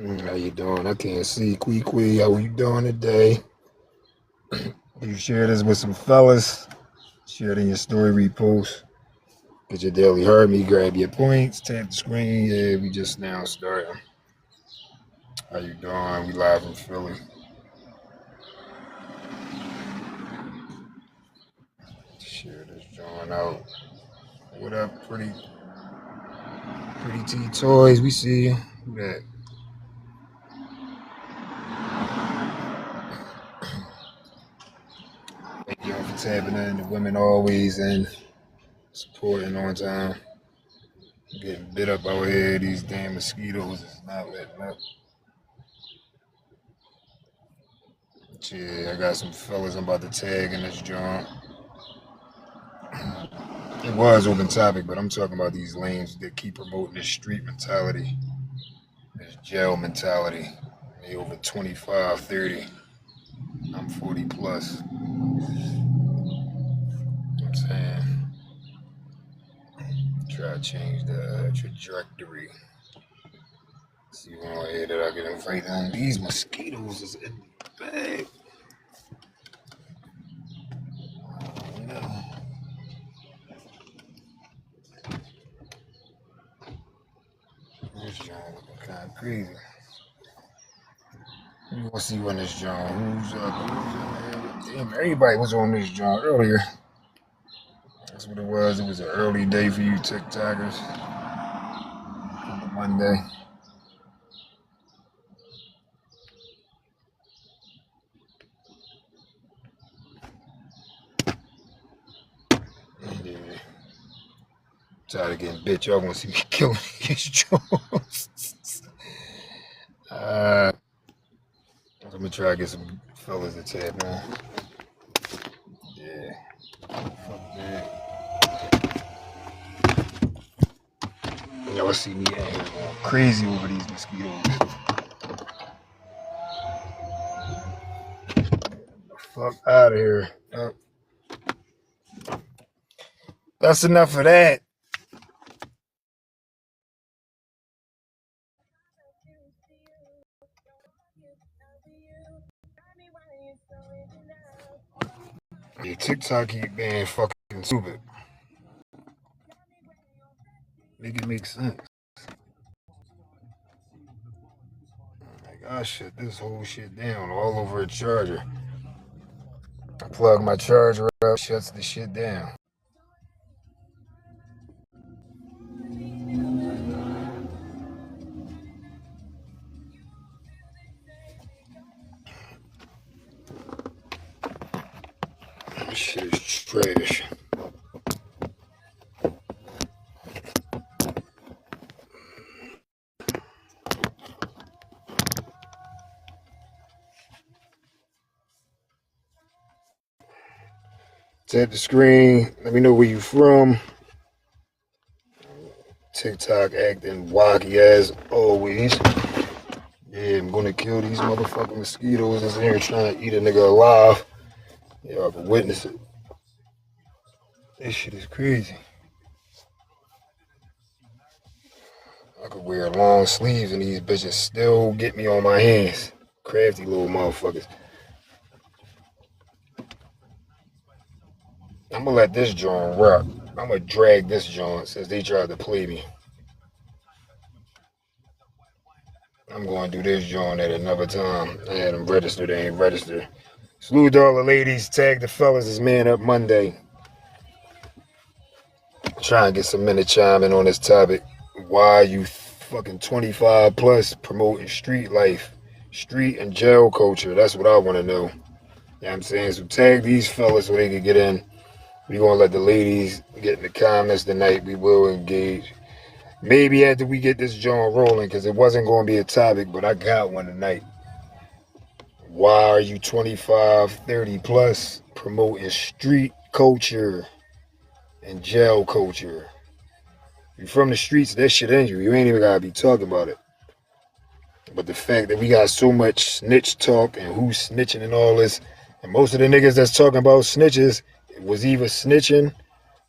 How you doing? I can't see. Kwee, how you doing today? You share this with some fellas. Share it in your story repost. Get your daily heard me. Grab your points. Tap the screen. Yeah, we just now starting. How you doing? We live from Philly. Share this joint out. What up, pretty T Toys? We see you. Who that? Thank y'all for tapping in. The women always in. Supporting on time. Getting bit up out here. These damn mosquitoes is not letting up. Yeah, I got some fellas I'm about to tag in this joint. It was open topic, but I'm talking about these lanes that keep promoting this street mentality, this jail mentality. They over 25, 30. I'm 40 plus. You know what I'm saying? Try to change the trajectory. See one way that I get invited on. These mosquitoes is in the bag. Oh, no. This joint looking kind of crazy. You gonna see when this joint. Who's up? Damn, everybody was on this joint earlier. That's what it was. It was an early day for you TikTokers. On Monday. Yeah. Tired of getting bitch. Y'all gonna see me killing these Jones. I'm gonna try to get some fellas to tap now. Yeah. Fuck that. Y'all see me out here going crazy over these mosquitoes. Fuck out of here. That's enough of that. Yeah, TikTok keep being fucking stupid. Make it make sense. Like, I shut this whole shit down all over a charger. I plug my charger up, shuts the shit down. This shit is trash. Tap the screen. Let me know where you from. TikTok acting wacky as always. Yeah, I'm gonna kill these motherfucking mosquitoes that's in here trying to eat a nigga alive. Y'all can witness it. This shit is crazy. I could wear long sleeves and these bitches still get me on my hands. Crafty little motherfuckers. I'm gonna let this joint rock. I'm gonna drag this joint since they tried to play me. I'm gonna do this joint at another time. I had them registered, they ain't registered. Salute to all the ladies. Tag the fellas. It's Man Up Monday. Try and get some men to chime in on this topic. Why you fucking 25 plus promoting street life, street and jail culture? That's what I want to know. You know what I'm saying? So tag these fellas so they can get in. We're going to let the ladies get in the comments tonight. We will engage. Maybe after we get this joint rolling, because it wasn't going to be a topic, but I got one tonight. Why are you 25, 30 plus promoting street culture and jail culture? You're from the streets, that shit in you. You ain't even gotta be talking about it. But the fact that we got so much snitch talk and who's snitching and all this, and most of the niggas that's talking about snitches was either snitching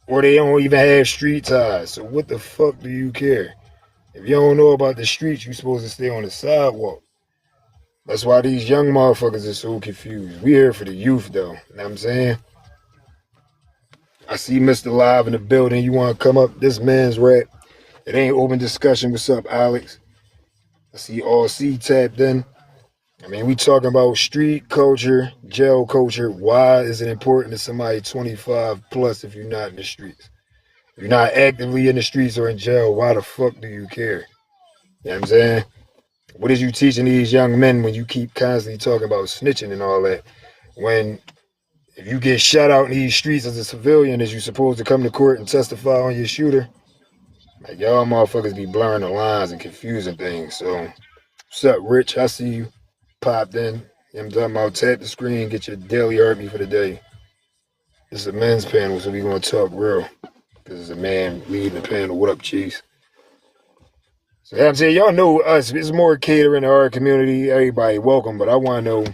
or they don't even have street ties. So what the fuck do you care? If you don't know about the streets, you're supposed to stay on the sidewalk. That's why these young motherfuckers are so confused. We here for the youth, though. You know what I'm saying? I see Mr. Live in the building. You want to come up? This man's rap. It ain't open discussion. What's up, Alex? I see all C tapped in. I mean, we talking about street culture, jail culture. Why is it important to somebody 25 plus if you're not in the streets? If you're not actively in the streets or in jail, why the fuck do you care? You know what I'm saying? What is you teaching these young men when you keep constantly talking about snitching and all that? When if you get shot out in these streets as a civilian, is you supposed to come to court and testify on your shooter? Like y'all motherfuckers be blurring the lines and confusing things. So what's up, Rich? I see you popped in. I'm talking about tap the screen, get your daily heartbeat for the day. This is a men's panel, so we gonna talk real. This is a man leading the panel. What up, Chiefs? So yeah, I'm saying y'all know us. It's more catering to our community. Everybody welcome, but I want to know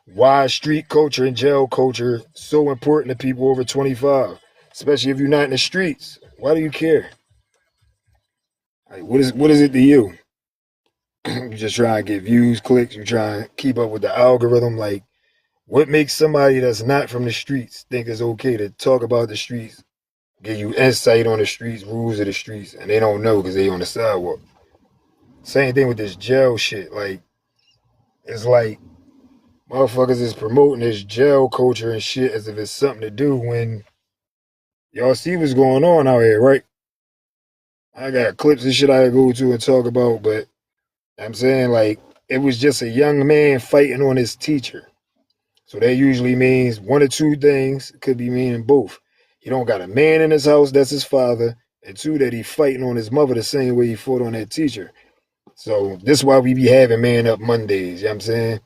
why street culture and jail culture so important to people over 25, especially if you're not in the streets. Why do you care? Like, what is it to you? You just trying to get views, clicks. You trying to keep up with the algorithm. Like, what makes somebody that's not from the streets think it's okay to talk about the streets, give you insight on the streets, rules of the streets, and they don't know because they on the sidewalk. Same thing with this jail shit. Like, it's like motherfuckers is promoting this jail culture and shit as if it's something to do when y'all see what's going on out here, right? I got clips and shit I go to and talk about, but I'm saying like it was just a young man fighting on his teacher. So that usually means one or two things. It could be meaning both. He don't got a man in his house, that's his father, and two, that he fighting on his mother the same way he fought on that teacher. So this is why we be having Man Up Mondays, you know what I'm saying?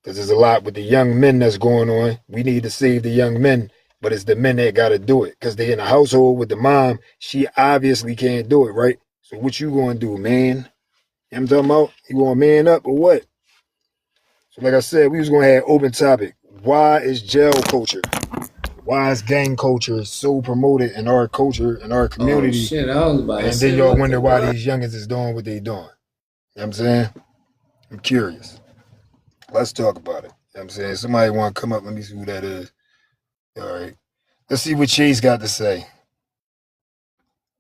Because there's a lot with the young men that's going on. We need to save the young men, but it's the men that got to do it. Because they in the household with the mom, she obviously can't do it, right? So what you going to do, man? You know what I'm talking about? You going to man up or what? So like I said, we was going to have open topic. Why is jail culture, why is gang culture so promoted in our culture, in our Oh community? shit, I was about to And then say y'all what the wonder why fuck? these youngins is doing what they doing. You know what I'm saying? I'm curious. Let's talk about it. You know what I'm saying? Somebody want to come up. Let me see who that is. All right. Let's see what Chase got to say.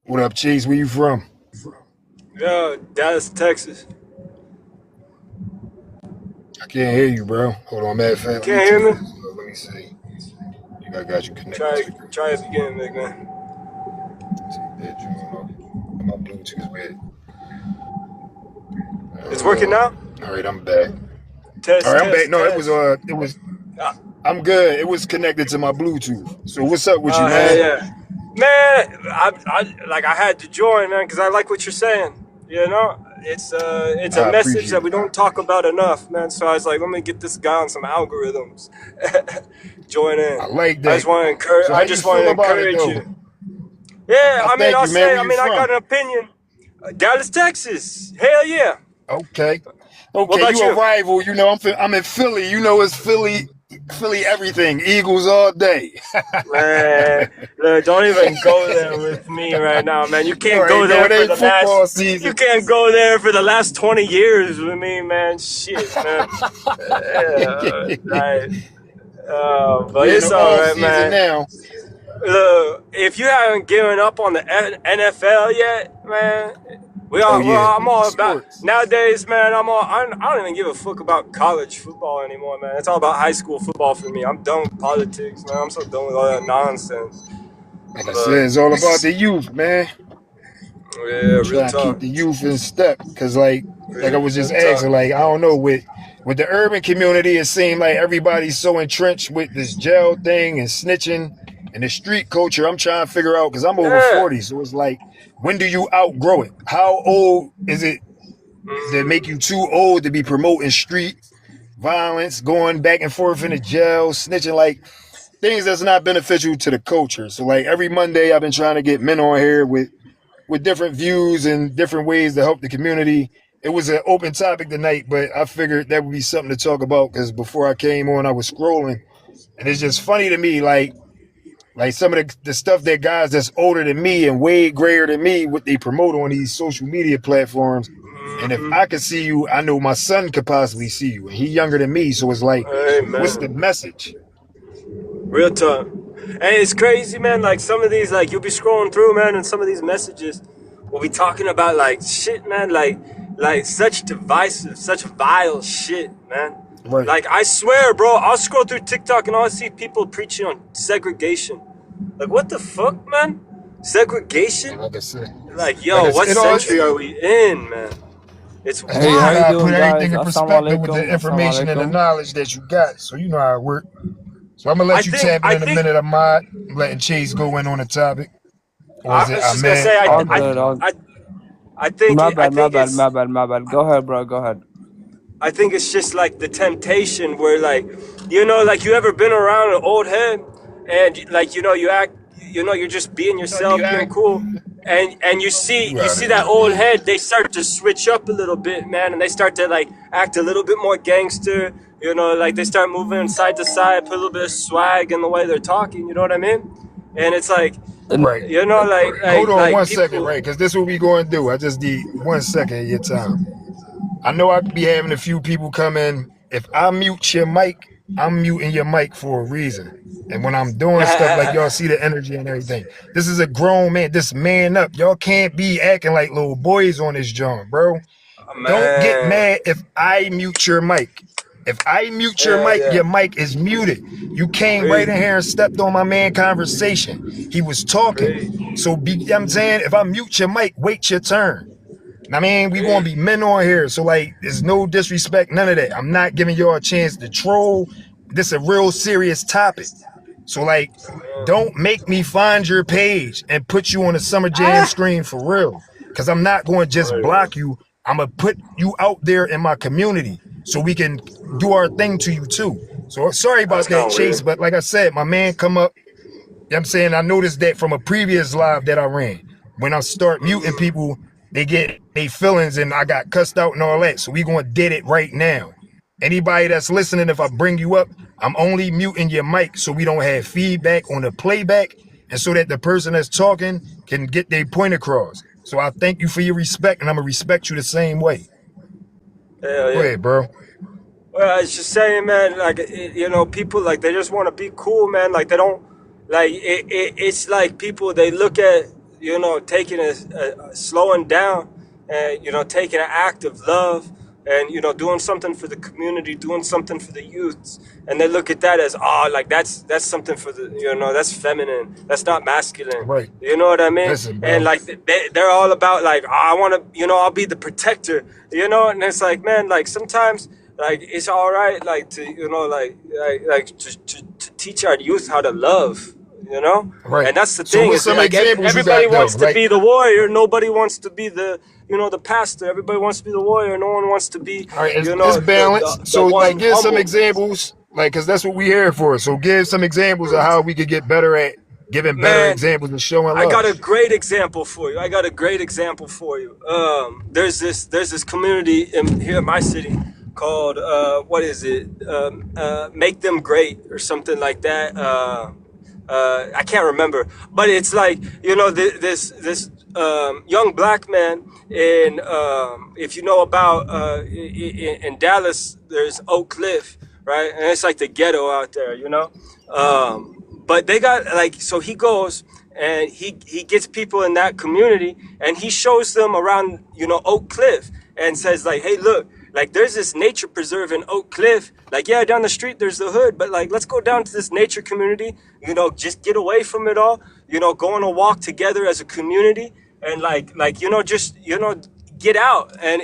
What up, Chase? Where you from? Yo, Dallas, Texas. I can't hear you, bro. Hold on, matter of fact, let me Can't turn hear me? this up. Let me see. I got you connected Try to the group. try it again, big man. Take that joint off. My Bluetooth is weird. It's working now? All right, I'm back. All Test, right, I'm back. test, No, test. it was. Uh, I'm good. It was connected to my Bluetooth. So what's up with you, oh, hell man? yeah. Man, I had to join, man, because I like what you're saying. You know, it's a I message appreciate that it. we don't talk about enough, man. So I was like, let me get this guy on some algorithms. Join I in. like I that. just want to encourage. So how I you just want feel to about it, encourage though? you. Yeah, I I mean, thank I'll you, man. say. Where I you mean, I got from? an opinion. Dallas, Texas. Hell yeah. Okay. What Okay, about you a you? rival. You know, I'm in Philly. You know, it's Philly everything. Eagles all day. Man, look, don't even go there with me right now, man. You You can't already go know there it for ain't the last. football You season. can't go there for the last 20 years with me, man. Shit, man. Like, but We in the it's all off right, season man. now. Look, if you haven't given up on the NFL yet, man, Oh yeah, I'm all about sports. nowadays, man. I don't even give a fuck about college football anymore, man. It's all about high school football for me. I'm done with politics, man. I'm so done with all that nonsense. Like I But said, it's all about the youth, man. yeah, real Trying to keep talk, the youth in step, cause like I was real just talk. asking, like I don't know with the urban community, it seemed like everybody's so entrenched with this jail thing and snitching and the street culture. I'm trying to figure out because I'm over Yeah. 40, so it's like, when do you outgrow it? How old is it that make you Mm, too old to be promoting street violence, going back and forth in the jail, snitching, like things that's not beneficial to the culture? So like every Monday, I've been trying to get men on here with different views and different ways to help the community. It was an open topic tonight, but I figured that would be something to talk about because before I came on, I was scrolling, and it's just funny to me. Like Like some of the stuff that guys that's older than me and way greater than me, what they promote on these social media platforms. And if I Mm-hmm. could see you, I know my son could possibly see you. And he younger than me. So it's like, what's the Amen. message? Real talk. And it's crazy, man. Like some of these, like you'll be scrolling through, man, and some of these messages will be talking about like shit, man. Like such divisive, such vile shit, man. Right. Like I swear, bro, I'll scroll through TikTok and I'll see people preaching on segregation. Like what the fuck, man? And Segregation? like I said, Like like yo, I what said, it all, century are we in, man? It's and then Hey, you how you wild. gotta doing, put everything guys? in Assalamu perspective with alaikum. the Assalamu information and the alaikum. knowledge that you got. So you know how it works. So I'm gonna I let you think tap it I in a think minute. I'm letting Chase go in on the topic. Or is I it was just gonna Ahmed? say All I good. don't know. All I I think my I bad. My think bad. it's My bad. My bad. Go ahead, bro. Go ahead. I think it's just like the temptation where like like you ever been around an old head and like you act you're just being yourself, being cool. And You you out of see here, that old man. head, they start to switch up a little bit, man, and they start to like act a little bit more gangster, like they start moving side to side, put a little bit of swag in the way they're talking, you know what I mean? And it's like, And Right. Hold on like 1 second, people. right? Because this is what we going to do. I just need 1 second of your time. I know I could be having a few people come in. If I mute your mic, I'm muting your mic for a reason. And when I'm doing stuff like y'all see the energy and everything, this is a grown man. This man up. Y'all can't be acting like little boys on this joint, bro. Don't get Man, mad if I mute your mic. If I mute yeah, your yeah. mic is muted. You came right in Preach, here and stepped on my man conversation. He was talking. preach, So you know what I'm saying, if I mute your mic, wait your turn. I mean, we gonna be preach. men on here, so like, there's no disrespect, none of that. I'm not giving y'all a chance to troll. This is a real serious topic. So like, don't make me find your page and put you on the Summer Jam Ah, screen for real. Cause I'm not going to just block you. I'm gonna put you out there in my community so we can do our thing to you too. So sorry that's about kind that, of Chase. weird. But like I said, my man come up, know what I'm saying, I noticed that from a previous live that I ran. When I start muting people, they get their feelings and I got cussed out and all that. So we gonna did it right now. Anybody that's listening, if I bring you up, I'm only muting your mic so we don't have feedback on the playback and so that the person that's talking can get their point across. So I thank you for your respect and I'm gonna respect you the same way. Hell Go yeah. ahead, bro. Well, I was just saying, man. Like, people like they just want to be cool, man. Like they don't, like it's like people they look at, taking a slowing down, and taking an act of love, and doing something for the community, doing something for the youths, and they look at that as like that's something for the that's feminine, that's not masculine. Right. You know what I mean? Listen, And bro. like they're all about like, oh, I want to, I'll be the protector, and it's like, man, like sometimes like it's all right like to to teach our youth how to love, Right. and that's the So thing what's is some like examples you everybody got though? wants to Like, be the warrior, nobody wants to be the the pastor, everybody wants to be the warrior, no one wants to be all right, it's the balanced. the So, like, one give some humble. examples, like, because that's what we here for. So, give some examples of how we could get better at giving better Man, examples and showing I got love. a great example for you. I got a great example for you. There's this community here in my city called what is it? Make them great or something like that. I can't remember, but it's like this young black man in if you know about in Dallas, there's Oak Cliff, right? And it's like the ghetto out there, but they got like, so he goes and he gets people in that community and he shows them around Oak Cliff and says like, hey, look, like there's this nature preserve in Oak Cliff, like yeah, down the street there's the hood, but like let's go down to this nature community, just get away from it all, go on a walk together as a community, and just get out. And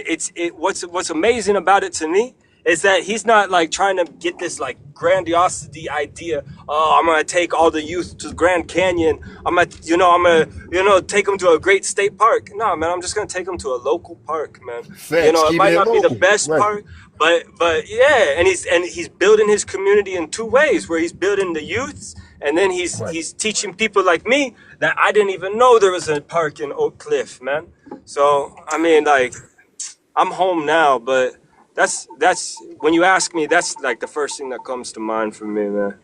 what's amazing about it to me is that he's not like trying to get this like grandiosity idea. Oh, I'm gonna take all the youth to Grand Canyon. I'm gonna take them to a great state park. No, man, I'm just gonna take them to a local park, man. Facts, It keeping might it not be the local. best Right, park, but yeah, and he's building his community in two ways, where he's building the youths, and then right. he's teaching people like me that I didn't even know there was a park in Oak Cliff, man. So I mean, like, I'm home now, but that's when you ask me, that's like the first thing that comes to mind for me, man.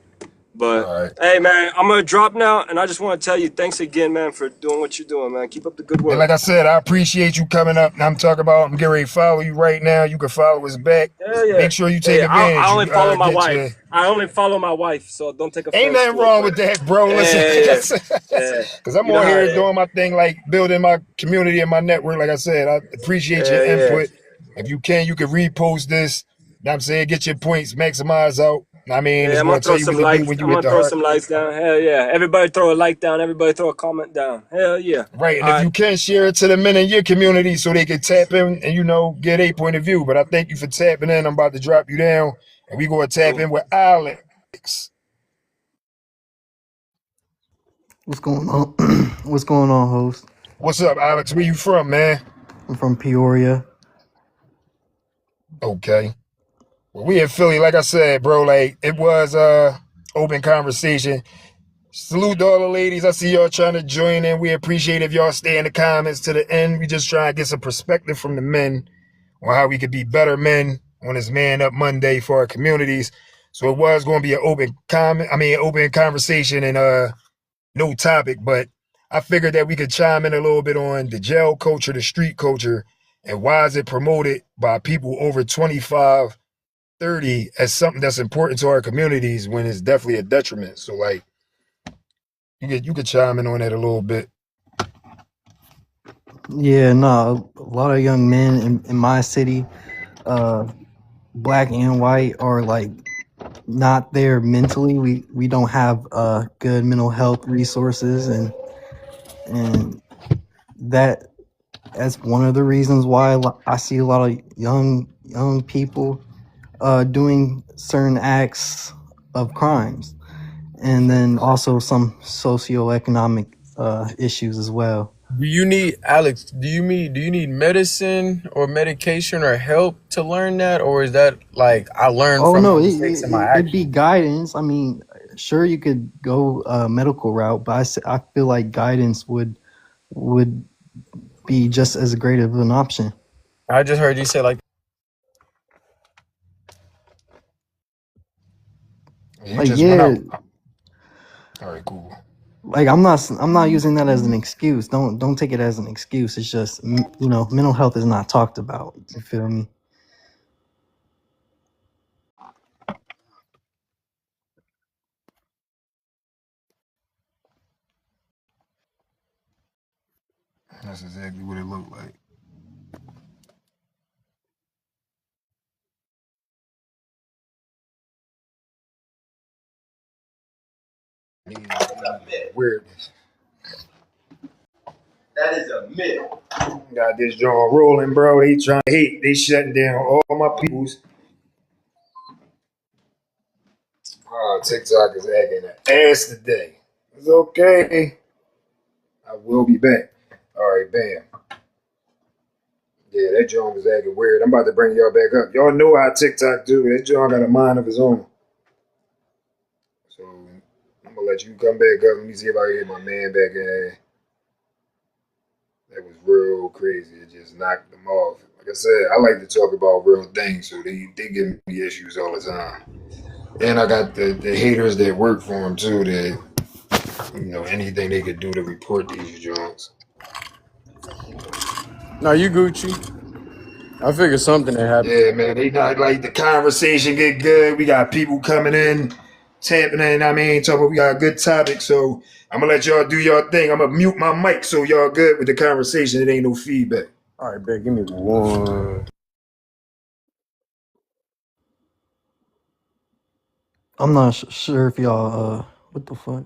But All right. hey, man, I'm gonna drop now, and I just want to tell you thanks again, man, for doing what you're doing, man. Keep up the good And work. like I said, I appreciate you coming up. And I'm talking about, I'm getting ready to follow you right now. You can follow us back. Hell yeah. Make sure you Hey, take I advantage. only You follow my get your. wife. I only follow my wife, so don't take Ain't offense nothing to it. wrong But with that, bro. Listen, yeah, like I yeah, said, yeah. because I'm You know on how here it is. doing my thing, like building my community and my network. Like I said, I appreciate your Yeah, yeah. input. If you can repost this. Know what I'm saying, get your points, maximize out. I mean, Yeah, it's I'm gonna going to tell throw you what some to do likes. when you I'm hit gonna the throw heart. some likes down. Hell yeah. Everybody throw a like down. Everybody throw a comment down. Hell yeah. Right, and All if right. you can share it to the men in your community so they can tap in and get a point of view. But I thank you for tapping in. I'm about to drop you down, and we gonna tap Cool. in with Alex. What's going on? What's going on, host? What's up, Alex? Where you from, man? I'm from Peoria. Okay. Well, we in Philly, like I said, bro. Like it was open conversation. Salute to all the ladies. I see y'all trying to join in. We appreciate if y'all stay in the comments to the end. We just trying to get some perspective from the men on how we could be better men on this Man Up Monday for our communities. So it was going to be an open conversation and no topic, but I figured that we could chime in a little bit on the jail culture, the street culture, and why is it promoted by people over 25, 30 as something that's important to our communities when it's definitely a detriment. So like you could chime in on that a little bit. Yeah, no, a lot of young men in my city, uh, black and white, are like not there mentally. We don't have good mental health resources, and that that's one of the reasons why I see a lot of young people doing certain acts of crimes, and then Facts. also some socioeconomic issues as well. Do you need Alex? Do you need medicine or medication or help to learn that, or is that like I learned Oh from no, my mistakes and my it'd be actions? guidance. I mean, sure you could go medical route, but I feel like guidance would be just as great of an option. I just heard you say like You Like just went yeah, out. All right, cool. like I'm not using that as an excuse. Don't take it as an excuse. It's just mental health is not talked about. You feel me? That's exactly what it looked like. Weirdness. That is a myth. Got this joint rolling, bro. They trying to hate. They shutting down all my peoples. TikTok is acting an ass today. It's okay. I will be back. All right, bam. Yeah, that joint was acting weird. I'm about to bring y'all back up. Y'all know how TikTok do. That joint got a mind of his own. So I'm gonna let you come back up. Let me see if I can get my man back in there. That was real crazy. It just knocked them off. Like I said, I like to talk about real things, so they give me issues all the time. And I got the haters that work for them too. That anything they could do to report these joints. no, you Gucci. I figured something had happened. Yeah, man, they not like the conversation get good. We got people coming in, tapping in. I mean, talking. We got a good topic, so I'm gonna let y'all do your thing. I'm gonna mute my mic so y'all good with the conversation. It ain't no feedback. All right, bet. Give me one. I'm not sure if y'all what the fuck.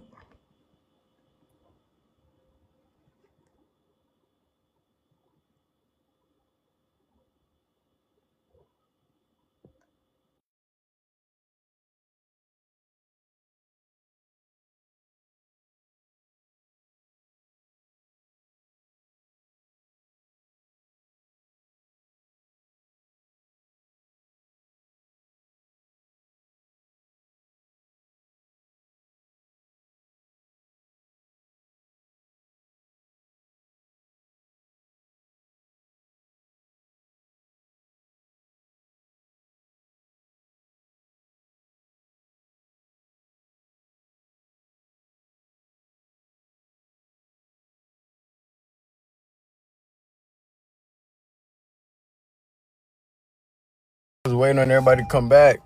waiting on everybody to come back.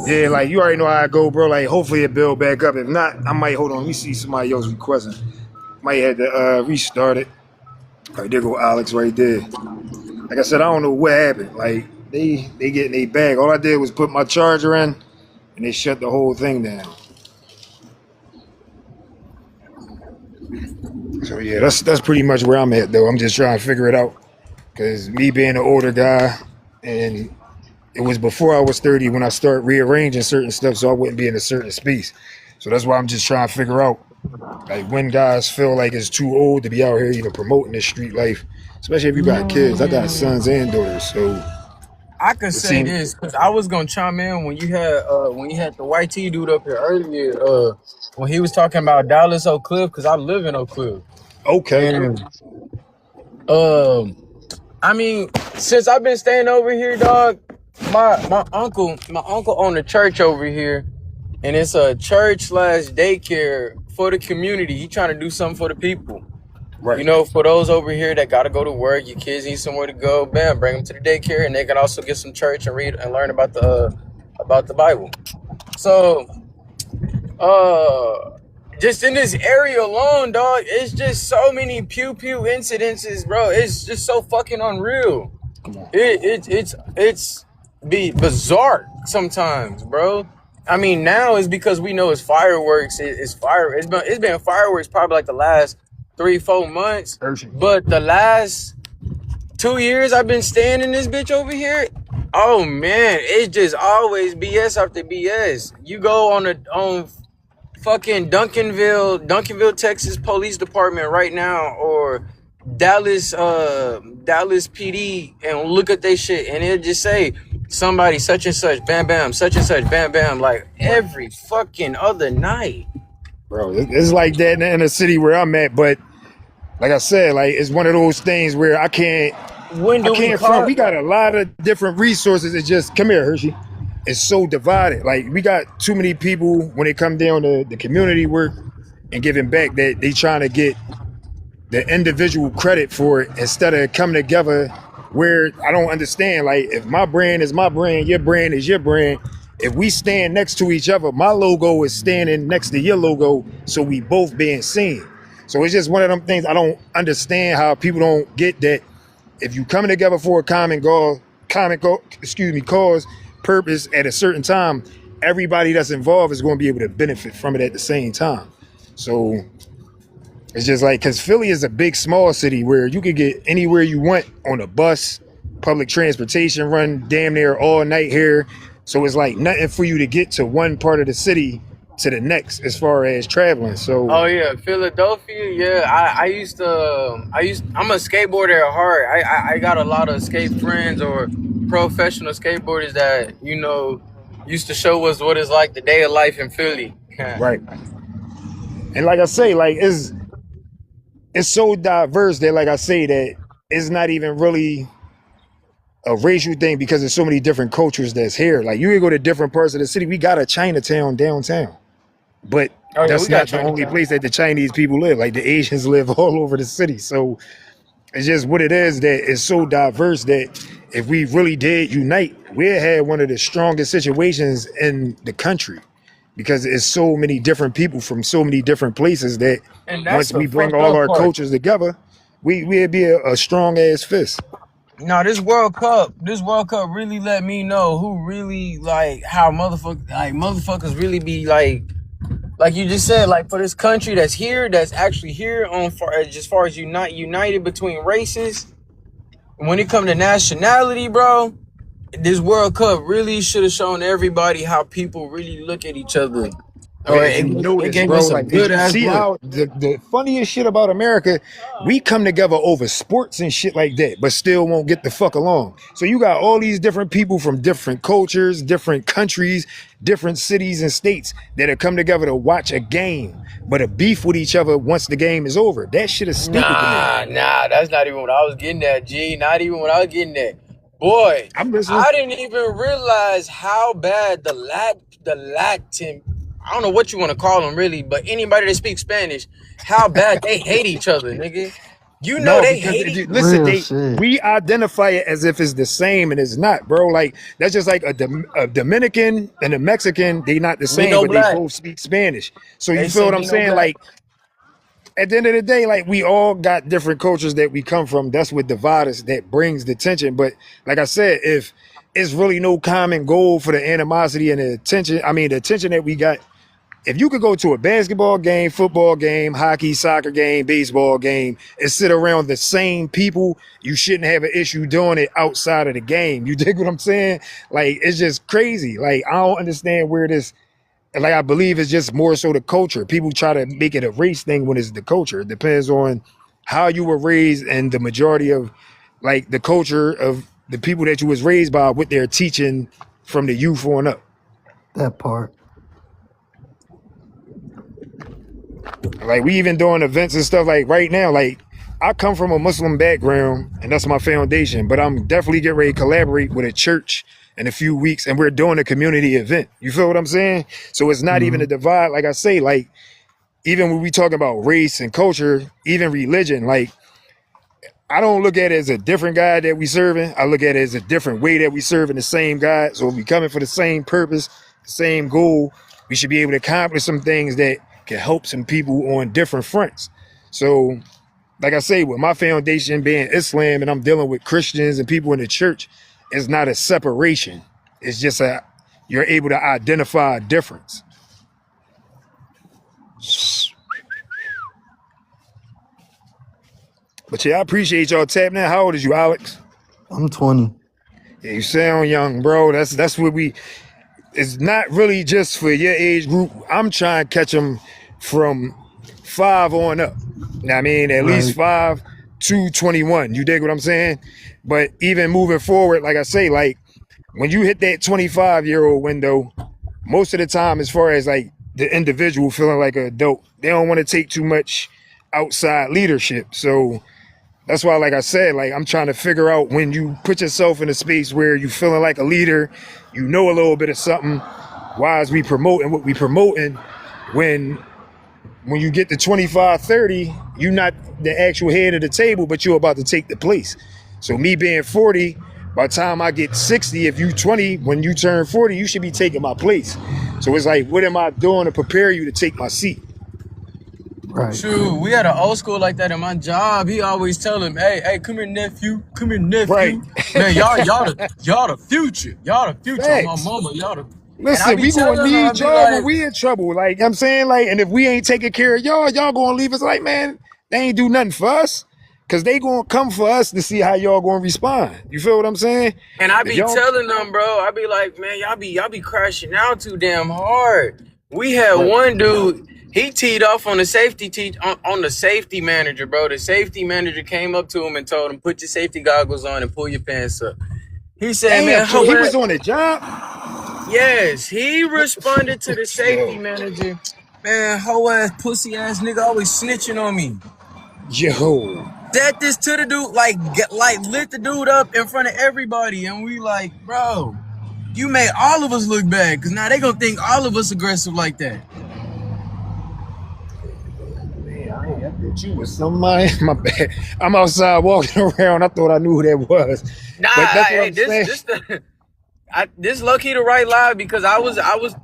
Yeah, like you already know how I go, bro. Like hopefully it build back up. If not, I might hold on. Let me see somebody else requesting. Might have to restart it. Right there go Alex right there. Like I said, I don't know what happened. Like they getting a bag. All I did was put my charger in, and they shut the whole thing down. So yeah, that's pretty much where I'm at though. I'm just trying to figure it out. Cause me being an older guy, and it was before I was 30 when I started rearranging certain stuff so I wouldn't be in a certain space. So that's why I'm just trying to figure out like when guys feel like it's too old to be out here even promoting this street life. Especially if you got kids. I got sons and daughters, so I could say this because I was gonna chime in when you had the white T dude up here earlier. When he was talking about Dallas Oak Cliff, because I live in Oak Cliff. okay. And I mean, since I've been staying over here, dog, my uncle owned a church over here, and it's a church / daycare for the community. He trying to do something for the people. Right. You know, for those over here that gotta go to work, your kids need somewhere to go, bam, bring them to the daycare, and they can also get some church and read and learn about the Bible. So, just in this area alone, dog, it's just so many pew pew incidences, bro. It's just so fucking unreal. It's bizarre sometimes, bro. I mean, now it's because we know it's fireworks. It's been fireworks probably like the last 3-4 months, but the last 2 years I've been staying in this bitch over here. Oh man, it's just always BS after BS. You go on fucking Duncanville, Texas Police Department right now, or Dallas PD, and look at they shit, and it'll just say somebody such and such, bam bam, such and such, bam bam, like every fucking other night. Bro, it's like that in the city where I'm at, but like I said, like it's one of those things where I can't front. We got a lot of different resources. It's just, come here, Hershey. It's so divided. Like we got too many people when it come down to the community work and giving back that they trying to get the individual credit for it instead of coming together where I don't understand. Like if my brand is my brand, your brand is your brand. If we stand next to each other, my logo is standing next to your logo, so we both being seen. So it's just one of them things I don't understand how people don't get that. If you coming together for a cause, purpose at a certain time, everybody that's involved is going to be able to benefit from it at the same time. So it's just like, because Philly is a big, small city where you could get anywhere you want on a bus, public transportation run damn near all night here. So it's like nothing for you to get to one part of the city to the next as far as traveling. So oh yeah, Philadelphia, yeah. I'm a skateboarder at heart. I got a lot of skate friends or professional skateboarders that, you know, used to show us what it's like the day of life in Philly. Right. And like I say, like it's so diverse that, like I say, that it's not even really a racial thing because there's so many different cultures that's here. Like you can go to different parts of the city. We got a Chinatown downtown, but that's not the only place that the Chinese people live. Like the Asians live all over the city. So it's just what it is that is so diverse that if we really did unite, we'd have one of the strongest situations in the country because it's so many different people from so many different places that once we bring all our cultures together, we'd be a strong ass fist. No, this World Cup really let me know who really, like, how motherfuckers really be like you just said, like, for this country that's actually here as far as united between races. When it comes to nationality, bro, this World Cup really should have shown everybody how people really look at each other. It gave us a good ass see how the funniest shit about America, we come together over sports and shit like that, but still won't get the fuck along. So you got all these different people from different cultures, different countries, different cities and states that have come together to watch a game, but a beef with each other once the game is over. That shit is stupid to me. Nah, that's not even what I was getting at, G. Not even what I was getting at. Boy, I didn't even realize how bad the Latin, I don't know what you want to call them really, but anybody that speaks Spanish, how bad they hate each other, nigga. You know No, they because hate if it. you listen, Real shit. we identify it as if it's the same, and it's not, bro. Like that's just like a Dominican and a Mexican. They not the Me same, no but they black. both speak Spanish. So you They feel say what me I'm no saying? black. Like at the end of the day, like we all got different cultures that we come from. That's what divides us. That brings the tension. But like I said, if it's really no common goal for the animosity and the attention, I mean the attention that we got. If you could go to a basketball game, football game, hockey, soccer game, baseball game, and sit around the same people, you shouldn't have an issue doing it outside of the game. You dig what I'm saying? Like, it's just crazy. Like, I don't understand where this, like, I believe it's just more so the culture. People try to make it a race thing when it's the culture. It depends on how you were raised and the majority of, like, the culture of the people that you was raised by, what they're teaching from the youth on up. That part. Like we even doing events and stuff like right now. Like I come from a Muslim background and that's my foundation, but I'm definitely getting ready to collaborate with a church in a few weeks and we're doing a community event. You feel what I'm saying? So it's not even Hmm. a divide. Like I say, like even when we talk about race and culture, even religion, like I don't look at it as a different God that we serving. I look at it as a different way that we serving the same God. So if we coming for the same purpose, the same goal, we should be able to accomplish some things that can help some people on different fronts. So, like I say, with my foundation being Islam and I'm dealing with Christians and people in the church, it's not a separation. It's just a you're able to identify a difference. But yeah, I appreciate y'all tapping in. How old is you, Alex? I'm 20. Yeah, you sound young, bro. That's what we. It's not really just for your age group. I'm trying to catch them from 5 on up. You know what I mean? At least Right. 5 to 21. You dig what I'm saying? But even moving forward, like I say, like when you hit that 25-year-old window, most of the time, as far as like the individual feeling like an adult, they don't want to take too much outside leadership. So that's why, like I said, like I'm trying to figure out when you put yourself in a space where you feeling like a leader, you know a little bit of something. Why is we promoting what we promoting when you get to 25, 30, you're not the actual head of the table, but you're about to take the place. So me being 40, by the time I get 60, if you 20, when you turn 40, you should be taking my place. So it's like, what am I doing to prepare you to take my seat? Right. True, we had an old school like that in my job. He always tell him, "Hey, come here, nephew. Come here, Right. nephew. Man, y'all the future. Y'all the future. On my Facts. mama, y'all the." And I Listen, be we gonna telling her, I need be y'all when like, we in trouble. Like I'm saying, like, and if we ain't taking care of y'all gonna leave us. Like, man, they ain't do nothing for us. Cause they gonna come for us to see how y'all gonna respond. You feel what I'm saying? and I If be y'all telling them, bro. I be like, man, y'all be crashing out too damn hard. We had right, one dude. He teed off on the on the safety manager, bro. The safety manager came up to him and told him, "Put your safety goggles on and pull your pants up." He said, damn, "Man, so he was what?" on the job? Yes, he responded to the safety Yo, manager. Man, hoe ass, pussy ass nigga always snitching on me. yo. Said this to the dude, like lit the dude up in front of everybody, and we like, bro, you made all of us look bad, cause now they gonna think all of us aggressive like that. Man, I thought you was somebody. My bad. I'm outside walking around. I thought I knew who that was. Nah, But that's what hey, I'm saying. this low key the right live because I was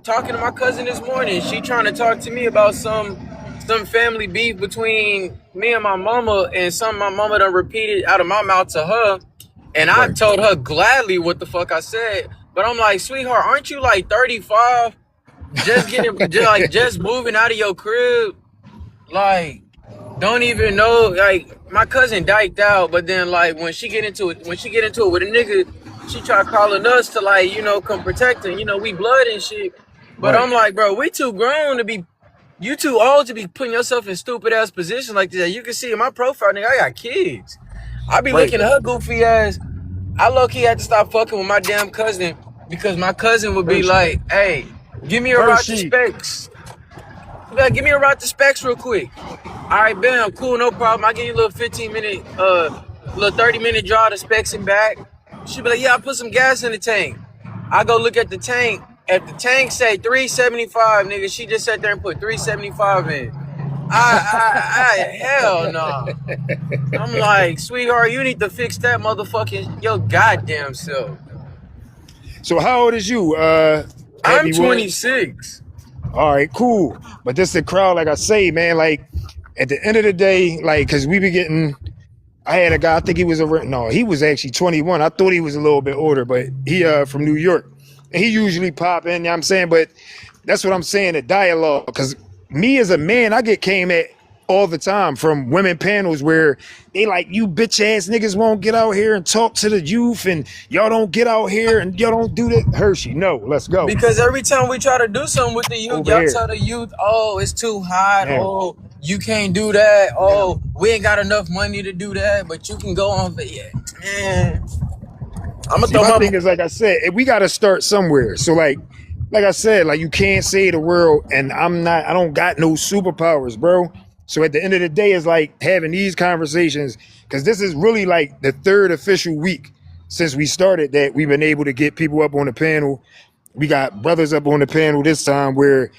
talking to my cousin this morning. She trying to talk to me about some family beef between me and my mama, and something my mama done repeated out of my mouth to her, and I Right. told her gladly what the fuck I said. But I'm like, sweetheart, aren't you like 35? Just moving out of your crib, like don't even know. Like my cousin diked out, but then like when she get into it with a nigga, she try calling us to like come protect her. We blood and shit. But Right. I'm like, bro, we too grown to be. You too old to be putting yourself in stupid ass positions like this. You can see in my profile, nigga, I got kids. I be Right. looking at her goofy ass. I low key had to stop fucking with my damn cousin because my cousin would be Hershey. like, "Hey, give me a ride to Hershey. Specs. Give me a ride to Specs real quick." All right, bam, cool, no problem. I give you a little 15-minute, little 30-minute drive to Specs and back. She be like, "Yeah, I put some gas in the tank." I go look at the tank. If the tank say 375, nigga, she just sat there and put 375 in. Hell no. I'm like, sweetheart, you need to fix that motherfucking your goddamn self. So how old is you, I'm Happy Ward? 26. All right, cool. But this the crowd, like I say, man. Like at the end of the day, like, cause we be getting. I had a guy. I think he was no, he was actually 21. I thought he was a little bit older, but he from New York, and he usually pop in. You know what I'm saying, but that's what I'm saying. The dialogue, because me as a man, I get came at all the time from women panels where they like, you bitch ass niggas won't get out here and talk to the youth, and y'all don't get out here and y'all don't do that. Hershey, no, let's go Because every time we try to do something with the youth, over y'all here. tell the youth, oh, it's too hot. Now, Oh, you can't do that. Oh, we ain't got enough money to do that, but you can go on. Yeah, man. I'm gonna see, throw my my. thing is, like I said, we got to start somewhere. So, like I said, like you can't say the world, and I don't got no superpowers, bro. So at the end of the day, it's like having these conversations because this is really like the third official week since we started that we've been able to get people up on the panel. We got brothers up on the panel this time where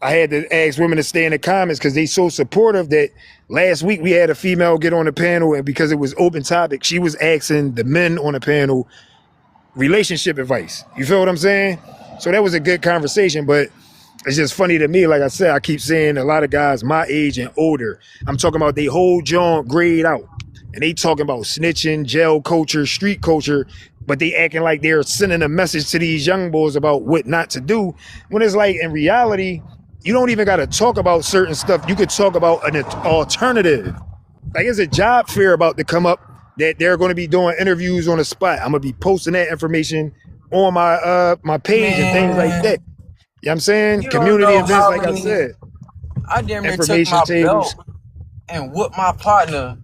I had to ask women to stay in the comments because they so supportive that last week we had a female get on the panel, and because it was open topic, she was asking the men on the panel relationship advice. You feel what I'm saying? So that was a good conversation, but it's just funny to me. Like I said, I keep saying a lot of guys my age and older, I'm talking about they whole joint grayed out. And they talking about snitching, jail culture, street culture, but they acting like they're sending a message to these young boys about what not to do. When it's like, in reality, you don't even got to talk about certain stuff. You could talk about an alternative. Like there's a job fair about to come up that they're going to be doing interviews on the spot. I'm going to be posting that information on my page and things like Man, that. You know what I'm saying? you don't Community know events, how like I many. said, I damn near took information my tables. belt and whooped my partner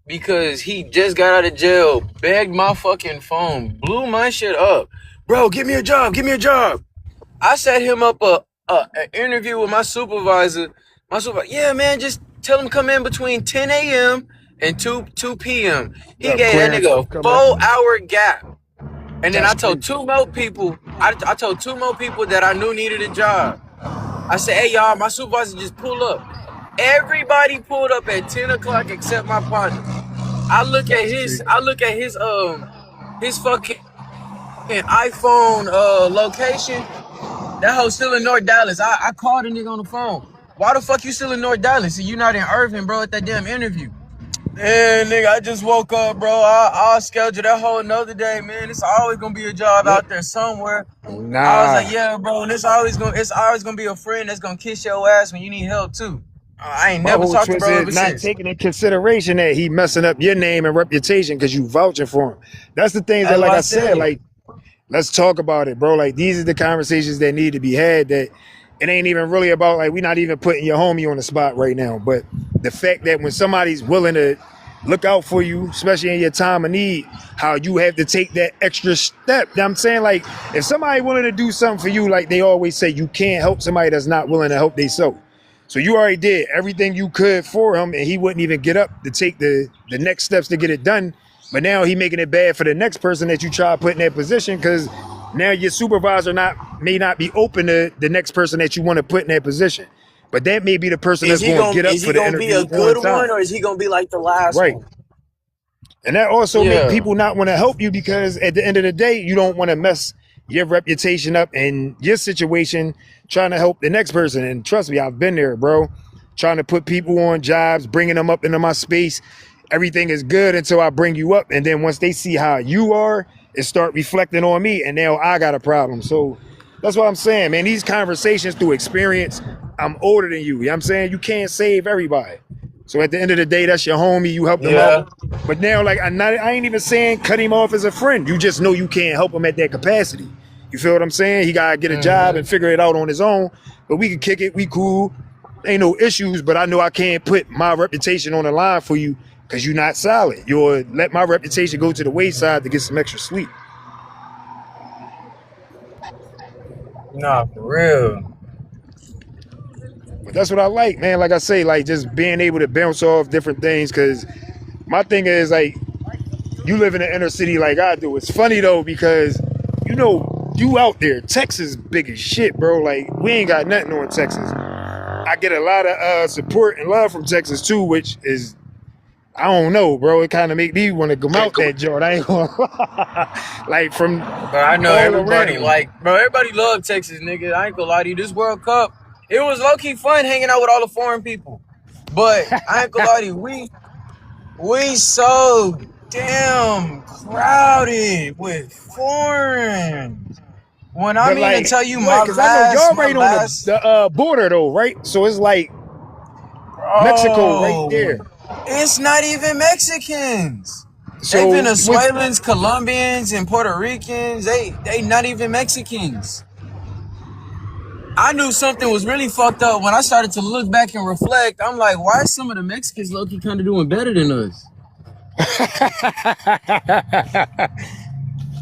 because he just got out of jail, begged my fucking phone, blew my shit up. Bro, give me a job, give me a job. I set him up an interview with my supervisor. My supervisor, yeah, man, just tell him come in between 10 a.m. and 2 p.m. He What up, gave that Clarence? nigga a Come up. 4-hour gap. And then I That's told crazy. two more people, I told two more people that I knew needed a job. I said, hey, y'all, my supervisor just pulled up. Everybody pulled up at 10 o'clock except my partner. I look at That's his crazy. his fucking iPhone location. That hoe still in North Dallas. I called a nigga on the phone. Why the fuck you still in North Dallas? And you not in Irving, bro, at that damn interview. Man, nigga, I just woke up, bro. I'll schedule that whole another day, man. It's always gonna be a job Yep. out there somewhere. I was like, Nah. yeah, bro, and it's always gonna be a friend that's gonna kiss your ass when you need help too. I ain't My never whole talked to twist bro is ever not since. taking in consideration that he messing up your name and reputation because you vouching for him. That's the things that, That's like what I I said, said. like, let's talk about it, bro. Like, these are the conversations that need to be had. That it ain't even really about, like, we're not even putting your homie on the spot right now. But the fact that when somebody's willing to look out for you, especially in your time of need, how you have to take that extra step. You know what I'm saying? Like, if somebody willing to do something for you, like they always say, you can't help somebody that's not willing to help themselves. So you already did everything you could for him, and he wouldn't even get up to take the next steps to get it done. But now he making it bad for the next person that you try to put in that position because now your supervisor may not be open to the next person that you want to put in that position. But that may be the person that's going to get up Is he for the gonna be interview a on good one time. or is he gonna be like the last Right. one? And that also make Yeah. people not want to help you because at the end of the day, you don't want to mess your reputation up and your situation trying to help the next person. And trust me, I've been there, bro. Trying to put people on jobs, bringing them up into my space. Everything is good until I bring you up. And then once they see how you are, it start reflecting on me. And now I got a problem. So that's what I'm saying, man. These conversations through experience, I'm older than you. You know what I'm saying? You can't save everybody. So at the end of the day, that's your homie. You help them out. Yeah. But now, like, I ain't even saying cut him off as a friend. You just know you can't help him at that capacity. You feel what I'm saying? He gotta get a job and figure it out on his own. But we can kick it. We cool. Ain't no issues. But I know I can't put my reputation on the line for you because you're not solid. You'll let my reputation go to the wayside to get some extra sleep. Nah, for real. But that's what I like, man. Like I say, like just being able to bounce off different things. Because my thing is like, you live in the inner city like I do. It's funny though because you out there. Texas big as shit, bro. Like we ain't got nothing on Texas. I get a lot of support and love from Texas too, which is, I don't know, bro. It kind of make me want to come out that joint. I ain't gonna lie. Like from But I know all everybody, around. bro, everybody loved Texas, nigga. I ain't gonna lie to you. This World Cup, it was low-key fun hanging out with all the foreign people. But I ain't gonna lie to you, we so damn crowded with foreigners. When I But mean to like, tell you what? Because I know y'all right on the border though, right? So it's like Mexico right there. it's not even Mexicans. They So what's Venezuelans, Colombians, and Puerto Ricans. They not even Mexicans. I knew something was really fucked up when I started to look back and reflect. I'm like, why is some of the Mexicans low-key kind of doing better than us?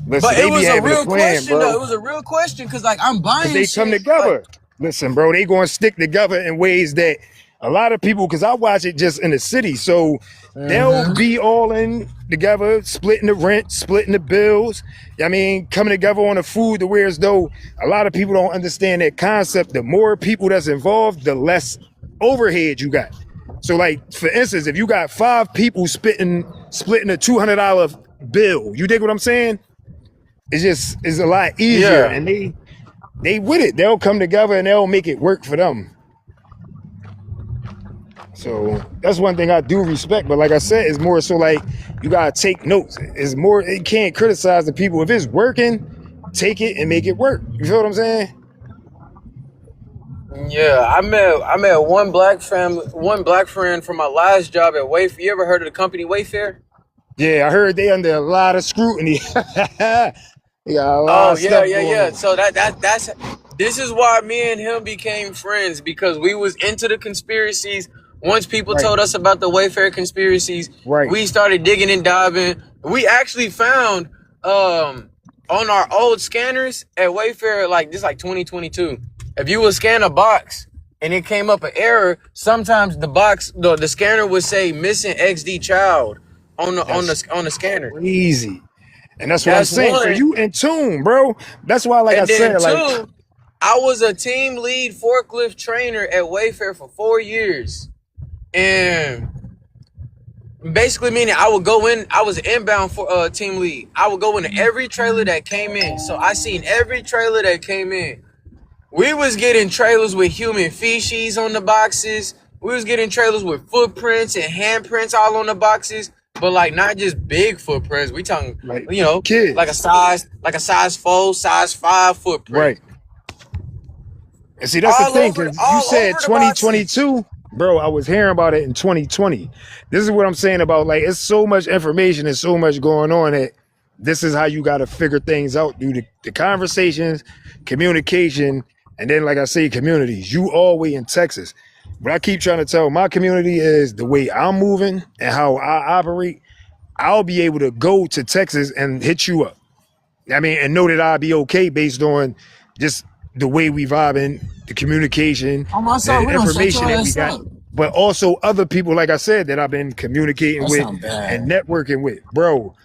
Listen, But it they be was a having a real plan, question, though. bro. It was a real question because, like, I'm Because buying they come shit. Like, together. Listen, bro, they gonna stick together in ways that a lot of people, because I watch it just in the city, so they'll be all in together, splitting the rent, splitting the bills. I mean, coming together on the food to where as though a lot of people don't understand that concept. The more people that's involved, the less overhead you got. So, like, for instance, if you got 5 people splitting a $200 bill, you dig what I'm saying? It's a lot easier, yeah. and they with it. They'll come together and they'll make it work for them. So that's one thing I do respect. But like I said, it's more so like you gotta take notes. It's more, it can't criticize the people. If it's working, take it and make it work. You feel what I'm saying? Yeah, I met one black friend from my last job at Wayfair. You ever heard of the company Wayfair? Yeah, I heard they under a lot of scrutiny. They got a lot Oh of yeah, stuff yeah, going yeah. on. So that's this is why me and him became friends because we was into the conspiracies. Once people Right, told us about the Wayfair conspiracies, right. we started digging and diving. We actually found on our old scanners at Wayfair, like this like 2022. If you would scan a box and it came up an error, sometimes the scanner would say missing XD child on the on That's the on the scanner. crazy. And that's what I'm That's saying. So one. you in tune, bro. That's why, like I And then said, like, two, I was a team lead forklift trainer at Wayfair for 4 years. And basically meaning I would go in, I was inbound for team lead. I would go into every trailer that came in. So I seen every trailer that came in. We was getting trailers with human feces on the boxes. We was getting trailers with footprints and handprints all on the boxes. But like not just big footprints. We talking, like like kids. a size 4, size 5 footprint. Right. And see, that's the thing, because you All said over the boxes. 2022, bro. I was hearing about it in 2020. This is what I'm saying about, like, it's so much information and so much going on that this is how you got to figure things out through the conversations, communication, and then, like I say, communities. You all way in Texas. What I keep trying to tell my community is the way I'm moving and how I operate, I'll be able to go to Texas and hit you up. I mean, and know that I'll be okay based on just the way we vibing, the communication, On my side, the we don't shut information your that we ass got, up. but also other people, like I said, that I've been communicating That with sound and bad. networking with. Bro,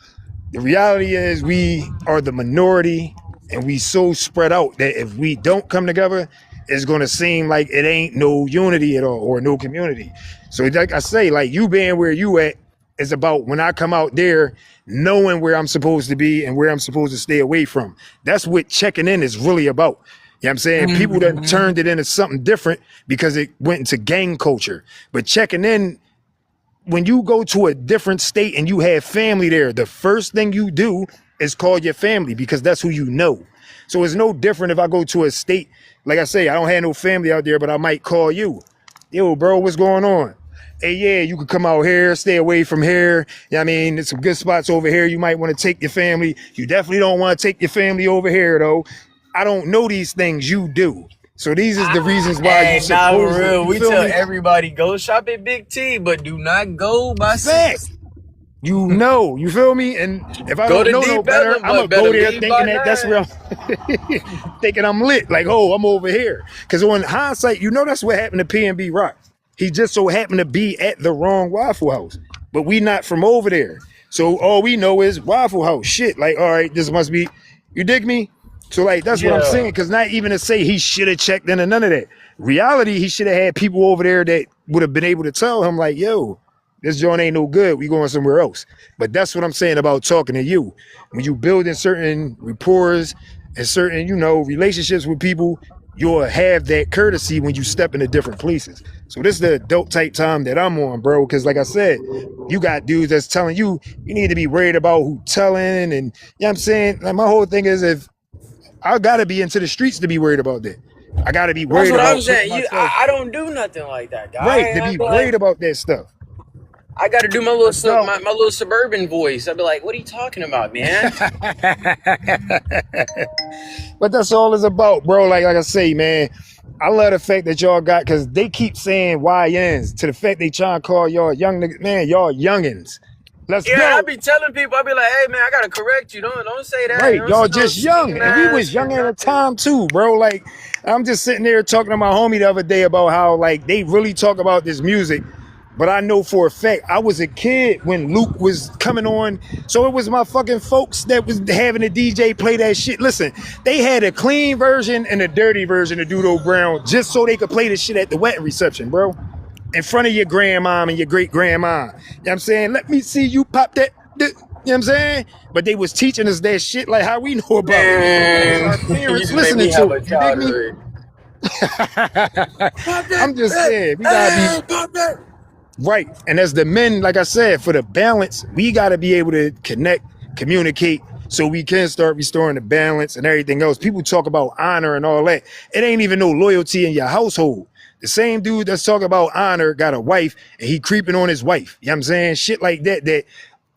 the reality is we are the minority and we so spread out that if we don't come together, it's going to seem like it ain't no unity at all or no community. So like I say, like you being where you at is about when I come out there, knowing where I'm supposed to be and where I'm supposed to stay away from. That's what checking in is really about. You know what I'm saying? People that Mm-hmm. turned it into something different because it went into gang culture. But checking in, when you go to a different state and you have family there, the first thing you do is call your family because that's who you know. So it's no different if I go to a state, like I say, I don't have no family out there, but I might call you. Yo, bro, what's going on? Hey, yeah, you could come out here, stay away from here. You know what I mean? There's some good spots over here. You might want to take your family. You definitely don't want to take your family over here, though. I don't know these things. You do. So these is the reasons why you Hey, nah, supposed for to, real. you We feel tell me? everybody go shop at Big T, but do not go by Fact. six. You know, you feel me? And if I Go don't to know no Deep better, Ellum, I'm gonna but better go there leave thinking by that that's where 9. I'm thinking I'm lit. Like, oh, I'm over here. Because on hindsight, you know that's what happened to PNB Rock. He just so happened to be at the wrong Waffle House, but we not from over there. So all we know is Waffle House. Shit, like, all right, this must be. You dig me? So like that's what I'm Yeah. saying. Cause not even to say he should have checked in or none of that. Reality, he should have had people over there that would have been able to tell him, like, yo, this joint ain't no good. We going somewhere else. But that's what I'm saying about talking to you. When you building certain rapports and certain, relationships with people, you'll have that courtesy when you step into different places. So this is the adult type time that I'm on, bro. Cause like I said, you got dudes that's telling you need to be worried about who telling, and you know what I'm saying? Like my whole thing is, if I gotta be into the streets to be worried about that. I gotta be That's worried what I'm about putting saying. myself I don't do nothing like that, right, guy. to I be be worried like, about that stuff. I got to do my little Adult. my little suburban voice. I'd be like, "What are you talking about, man?" But that's all it's about, bro. Like I say, man, I love the fact that y'all got, because they keep saying YNs to the fact they trying to call y'all young niggas. Man, y'all youngins. Let's Yeah, I go. be telling people, I be like, "Hey, man, I gotta correct you. Don't say that. You Right, don't say y'all no just ski young, and we was mask or young at the nothing." time too, bro. Like, I'm just sitting there talking to my homie the other day about how like they really talk about this music, but I know for a fact I was a kid when Luke was coming on, so it was my fucking folks that was having the DJ play that shit. Listen, they had a clean version and a dirty version of Dudo Brown just so they could play this shit at the wedding reception, bro, in front of your grandmom and your great grandma. You know what I'm saying? Let me see you pop that. You know what I'm saying? But they was teaching us that shit like how we know about it. Because Man, our you parents just made listening me have to a it. You dig me? childhood. Pop that, I'm just saying, we gotta be pop that. right. And as the men, like I said, for the balance, we gotta be able to connect, communicate, so we can start restoring the balance and everything else. People talk about honor and all that. It ain't even no loyalty in your household. The same dude that's talking about honor got a wife and he creeping on his wife. You know what I'm saying? Shit like that, that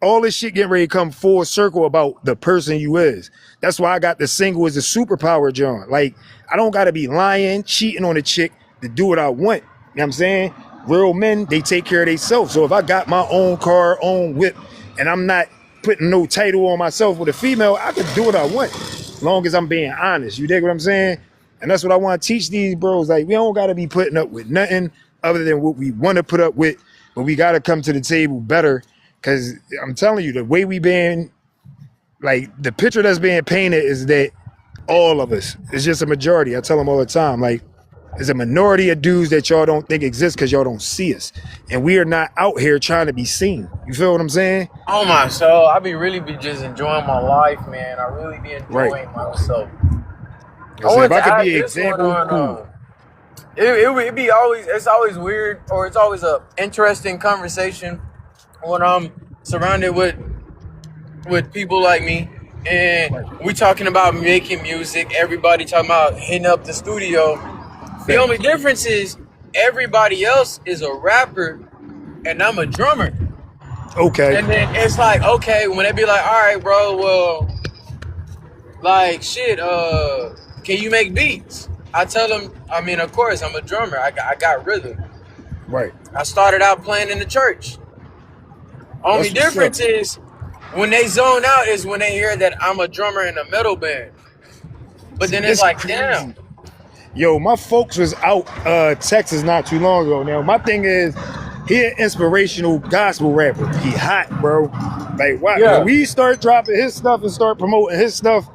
all this shit getting ready to come full circle about the person you is. That's why I got the single as a superpower, John. Like, I don't gotta be lying, cheating on a chick to do what I want. You know what I'm saying? Real men, they take care of themselves. So if I got my own car, own whip, and I'm not putting no title on myself with a female, I can do what I want, as long as I'm being honest. You dig what I'm saying? And that's what I want to teach these bros. Like, we don't gotta be putting up with nothing other than what we want to put up with, but we gotta come to the table better. Cause I'm telling you, the way we been, like, the picture that's being painted is that all of us, it's just a majority. I tell them all the time, like, there's a minority of dudes that y'all don't think exist because y'all don't see us. And we are not out here trying to be seen. You feel what I'm saying? Oh my soul, I be really be just enjoying my life, man. I really be Right. enjoying myself. I I said, if wanted I to could ask be an this one example, on. cool. It be always, it's always weird, or it's always a interesting conversation when I'm surrounded with people like me, and Right. we talking about making music. Everybody talking about hitting up the studio. The only difference is everybody else is a rapper and I'm a drummer. Okay. And then it's like, okay, when they be like, all right, bro, well, like, shit, can you make beats? I tell them, I mean, of course, I'm a drummer. I got rhythm. Right. I started out playing in the church. Only That's what's up. difference is when they zone out is when they hear that I'm a drummer in a metal band. But See, then it's it's like, damn. crazy. Yo, my folks was out Texas not too long ago. Now, my thing is, he an inspirational gospel rapper. He hot, bro. Like, what? When Yeah. we start dropping his stuff and start promoting his stuff,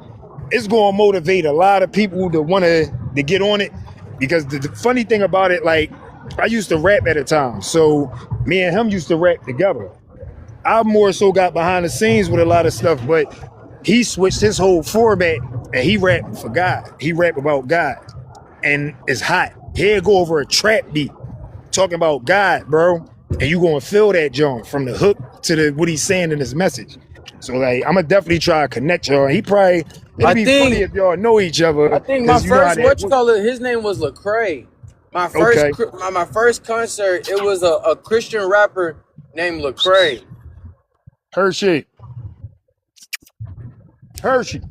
it's gonna motivate a lot of people to want to get on it. Because the funny thing about it, like, I used to rap at a time, so me and him used to rap together. I more so got behind the scenes with a lot of stuff, but he switched his whole format and he rapped for God. He rap about God, and it's hot. He'll go over a trap beat talking about God, bro, and you gonna feel that joint from the hook to the what he's saying in his message. So like, I'm gonna definitely try to connect y'all. He probably, I it'd be funny think if y'all know each other, I think my because you know how first that. what you call it, his name was Lecrae. Okay, My first concert, it was a Christian rapper named Lecrae. Hershey, Hershey.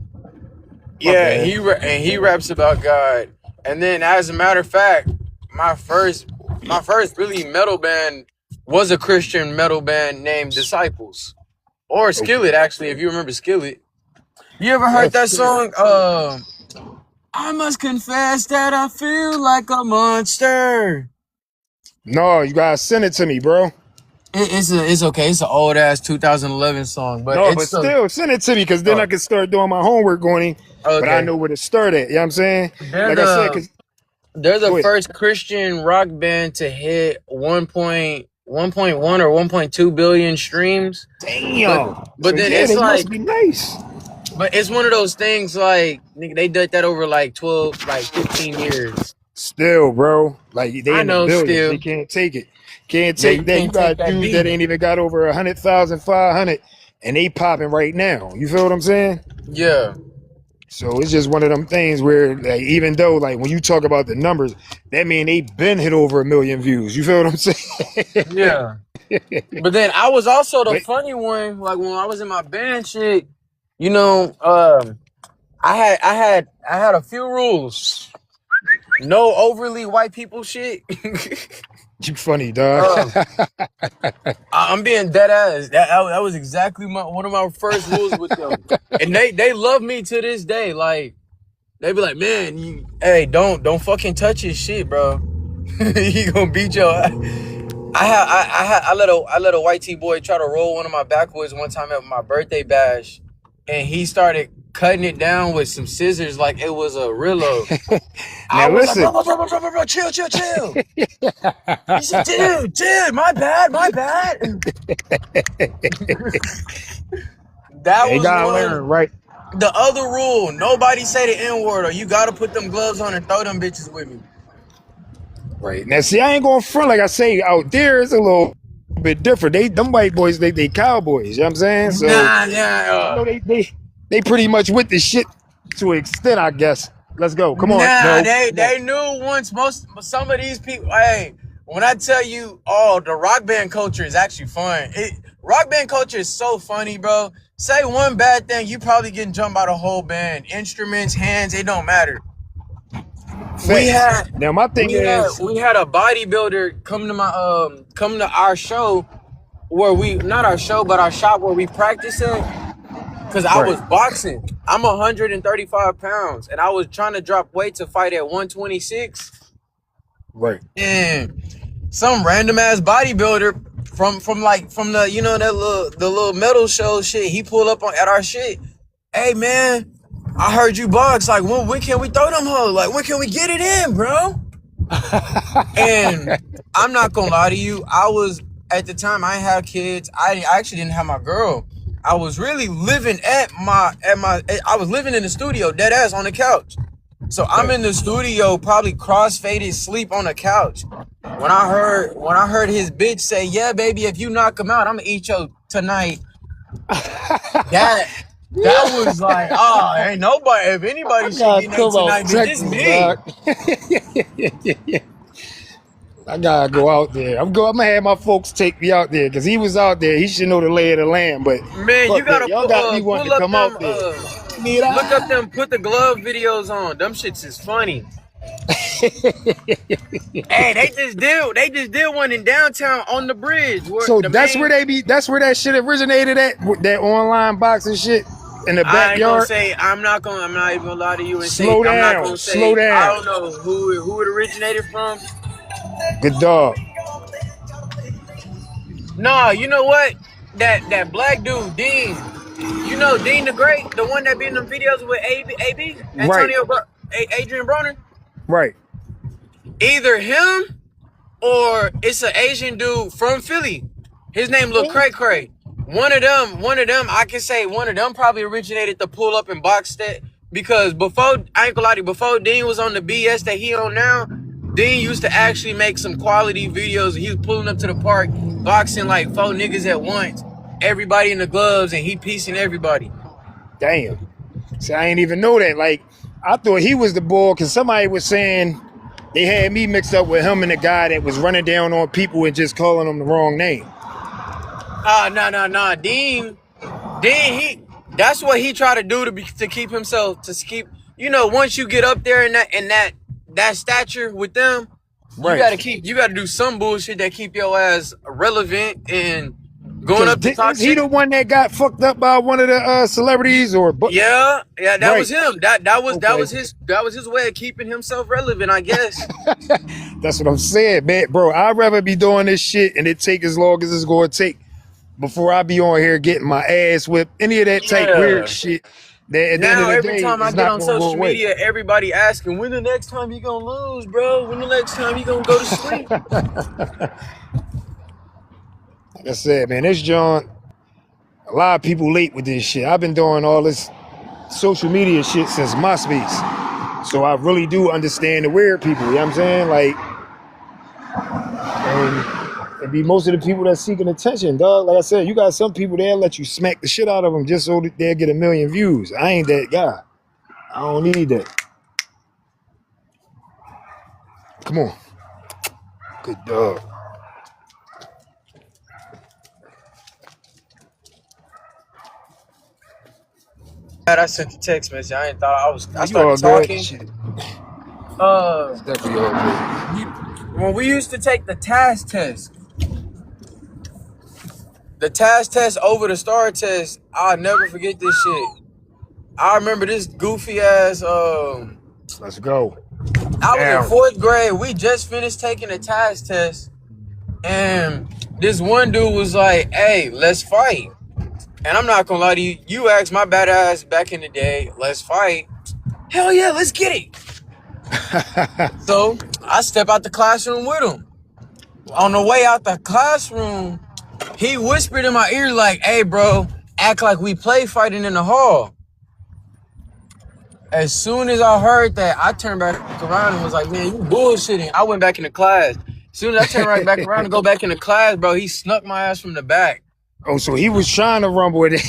My Yeah, bad. and he raps about God. And then, as a matter of fact, my first really metal band was a Christian metal band named Disciples, or Okay, Skillet. Actually, if you remember Skillet, you ever heard that's that cool. song? I must confess that I feel like a monster. No, you gotta send it to me, bro. It's okay. It's an old ass 2011 song, but No, it's but so. still, send it to me because then I can start doing my homework on him. But I Okay. know where to start at. You know what I'm saying? They're Like I said, the because they're the go ahead. first Christian rock band to hit 1.1 or 1.2 billion streams. But Damn. So but then yeah, it's they like must be nice. but it's one of those things like nigga, they did that over like 12 like 15 years. Still, bro. Like they I in the know billions. They still. can't take it. Can't Yeah, take you that. You can't take got that dudes that beat. ain't even got over 100,000, 500, and they popping right now. You feel what I'm saying? Yeah. So it's just one of them things where, like, even though, like, when you talk about the numbers, that mean they been hit over 1 million views. You feel what I'm saying? Yeah. But then I was also the But funny one, like when I was in my band shit, you know, I had a few rules. No overly white people shit. you funny, dog. um, I'm being dead ass. That was exactly one of my first rules with them, and they love me to this day. Like they be like, man, hey, don't fucking touch his shit, bro. He gonna beat your ass. I let a white T boy try to roll one of my backwoods one time at my birthday bash, and he started cutting it down with some scissors like it was a Rillo. I Now was like, listen. bro, chill. He said, dude, my bad. That They was gotta one. learn, right? The other rule, nobody say the N-word or you gotta put them gloves on and throw them bitches with me. Right. Now, see, I ain't going front like I say out there. It's a little bit different. Them white boys, they cowboys. You know what I'm saying? So Nah, I know they pretty much with the shit to an extent, I guess. Let's go. Come on. nah, No. they knew once some of these people, hey, when I tell you, oh, the rock band culture is actually fun. Rock band culture is so funny, bro. Say one bad thing, you probably getting jumped by the whole band. Instruments, hands, it don't matter. We Facts. had Now my thing is we had a bodybuilder come to our show where we not our show but our shop where we practice at because I right, was boxing. I'm 135 pounds and I was trying to drop weight to fight at 126 right. and some random ass bodybuilder from the that little metal show shit he pulled up at our shit. Hey man, I heard you box. Like when can we throw them hoes? Like when can we get it in, bro? And I'm not gonna lie to you, I was at the time I had kids. I actually didn't have my girl. I was really living I was living in the studio, dead ass on the couch. So I'm Okay. in the studio, probably cross-faded, sleep on the couch. When I heard his bitch say, "Yeah, baby, if you knock him out, I'm gonna eat you tonight." That that was like, oh, ain't nobody. If I anybody should gotta get that come out tonight, bitch, this Texas, me. dog. I gotta go out there. I'm gonna have my folks take me out there because he was out there. He should know the lay of the land. But Man, you fuck that. gotta Y'all got me wanting pull to up come out them there. Mira. look up them put the glove videos on. Them shits is funny. Hey, they just did one in downtown on the bridge where So the that's where main they be. That's where that shit originated at. With that online boxing shit in the I ain't gonna backyard. say I'm not even gonna lie to you and say Slow I'm not down. gonna Slow say I down. don't know who it originated from. Good dog. Nah, you know what? That black dude, Dean. You know Dean the Great, the one that be in them videos with AB Right. Adrian Broner. Right. Either him or it's an Asian dude from Philly. His name look Cray Cray. One of them, I can say one of them probably originated the pull up and box set because before I ain't gonna lie to you, before Dean was on the BS that he on now, Dean used to actually make some quality videos. He was pulling up to the park, boxing like 4 niggas at once, everybody in the gloves, and he piecing everybody. Damn. See, I ain't even know that. Like, I thought he was the bull because somebody was saying they had me mixed up with him and the guy that was running down on people and just calling them the wrong name. No. Dean, that's what he tried to do to keep himself, once you get up there in that stature with them, Right. you gotta do some bullshit that keep your ass relevant and going Because up to talk is he shit. the one that got fucked up by one of the celebrities or? Yeah, that Right. was him. That Okay. was his way of keeping himself relevant, I guess. That's what I'm saying, man. Bro, I'd rather be doing this shit and it take as long as it's going to take before I be on here getting my ass whipped. Any of that type weird Yeah. shit that at the end of Now the every day time I is get not on going to go social away. media, everybody asking when the next time you gonna lose, bro? When the next time you gonna go to sleep? Like I said, man, this John, a lot of people late with this shit. I've been doing all this social media shit since MySpace. So I really do understand the weird people, you know what I'm saying? Like, and it be most of the people that's seeking attention, dog. Like I said, you got some people that'll let you smack the shit out of them just so that they'll get 1 million views. I ain't that guy. I don't need that. Come on. Good dog. I sent the text message. I ain't thought I You all started good? talking. Shit. Uh, It's definitely all good. when we used to take the task test over the star test, I'll never forget this shit. I remember this goofy ass. Let's go. I was in Down. 4th grade. We just finished taking a task test, and this one dude was like, "Hey, let's fight." And I'm not gonna lie to you. You asked my bad ass back in the day, "Let's fight." Hell yeah, let's get it. So I step out the classroom with him. On the way out the classroom, he whispered in my ear like, "Hey, bro, act like we play fighting in the hall." As soon as I heard that, I turned back around and was like, "Man, you bullshitting." I went back into class. As soon as I turned right back around to go back into class, bro, he snuck my ass from the back. Oh, so he was trying to rumble with it.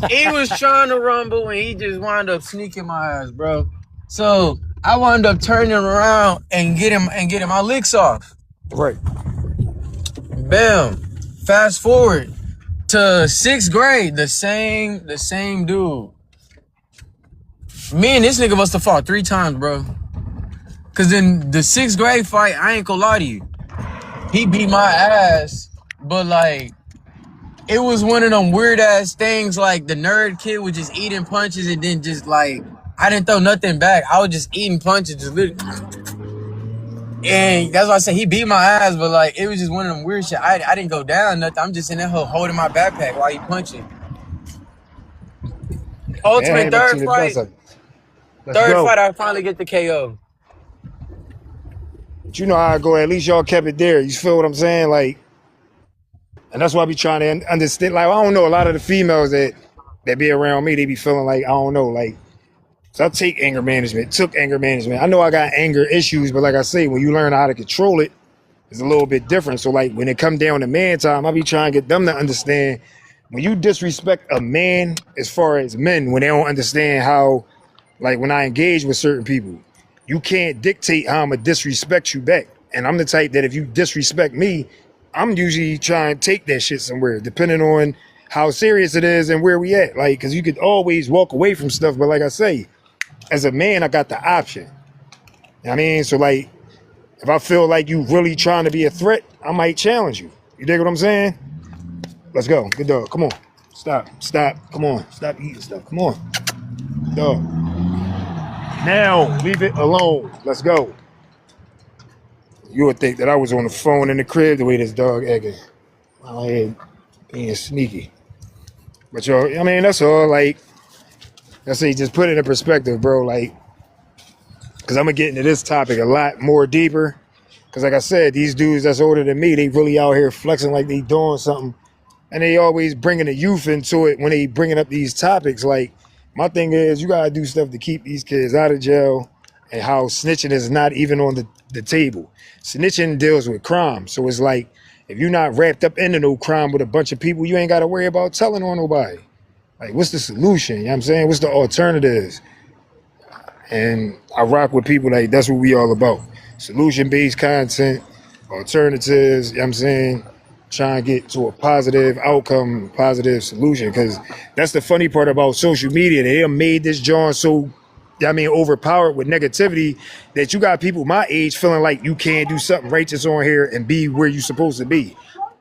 He was trying to rumble and he just wound up sneaking my ass, bro. So I wound up turning around and getting my licks off. Right. Bam. Fast forward to 6th grade, the same dude. Me and this nigga must have fought 3 times, bro. Cause in the 6th grade fight, I ain't gonna lie to you, he beat my ass, but like it was one of them weird ass things. Like the nerd kid was just eating punches and then just like I didn't throw nothing back. I was just eating punches, just literally. And that's why I say he beat my ass, but like it was just one of them weird shit. I didn't go down nothing. I'm just in that hole holding my backpack while he punching. Man, Ultimate up to third the fight. best of it. Let's Third go. fight, I finally get the KO. But you know how I go. At least y'all kept it there. You feel what I'm saying? Like, and that's why I be trying to understand. Like, I don't know. A lot of the females that be around me, they be feeling like, I don't know. Like, so I took anger management. I know I got anger issues, but like I say, when you learn how to control it, it's a little bit different. So like when it come down to man time, I be trying to get them to understand when you disrespect a man as far as men, when they don't understand how, like when I engage with certain people, you can't dictate how I'm gonna disrespect you back. And I'm the type that if you disrespect me, I'm usually trying to take that shit somewhere, depending on how serious it is and where we at. Like, cause you could always walk away from stuff, but like I say, as a man, I got the option. You know what I mean? So like, if I feel like you really trying to be a threat, I might challenge you. You dig what I'm saying? Let's go. Good dog. Come on. Stop. Come on. Stop eating stuff. Come on. Dog. Now, leave it alone. Let's go. You would think that I was on the phone in the crib the way this dog acting. My head being sneaky. But yo, I mean, that's all. Like, I say, just put it in perspective, bro. Like, because I'm going to get into this topic a lot more deeper. Because like I said, these dudes that's older than me, they really out here flexing like they doing something. And they always bringing the youth into it when they bringing up these topics. Like, my thing is, you got to do stuff to keep these kids out of jail, and how snitching is not even on the table. Snitching deals with crime. So it's like, if you're not wrapped up into no crime with a bunch of people, you ain't got to worry about telling on nobody. Like, what's the solution? You know what I'm saying? What's the alternatives? And I rock with people like that's what we all about. Solution-based content, alternatives, you know what I'm saying? Trying to get to a positive outcome, positive solution. Because that's the funny part about social media. They have made this John so, I mean, overpowered with negativity that you got people my age feeling like you can't do something righteous on here and be where you're supposed to be.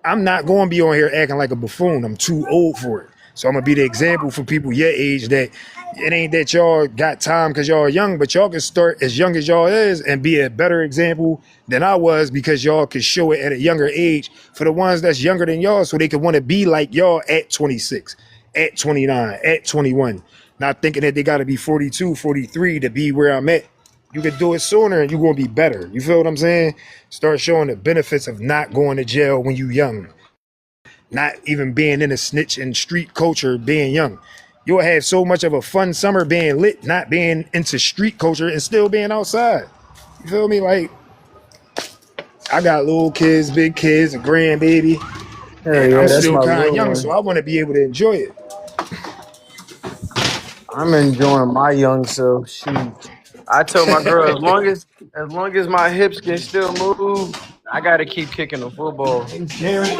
I'm not going to be on here acting like a buffoon. I'm too old for it. So I'm gonna be the example for people your age that it ain't that y'all got time because y'all are young, but y'all can start as young as y'all is and be a better example than I was because y'all can show it at a younger age for the ones that's younger than y'all so they can want to be like y'all at 26, at 29, at 21. Not thinking that they got to be 42, 43 to be where I'm at. You can do it sooner and you're going to be better. You feel what I'm saying? Start showing the benefits of not going to jail when you young, not even being in a snitch and street culture being young. You'll have so much of a fun summer being lit, not being into street culture and still being outside. You feel me? Like, I got little kids, big kids, a grandbaby, Hell and I'm yeah, that's still my kind of little young, so one. I want to be able to enjoy it. I'm enjoying my young self. Shoot, I told my girl as long as my hips can still move, I got to keep kicking the football. Hey, Karen.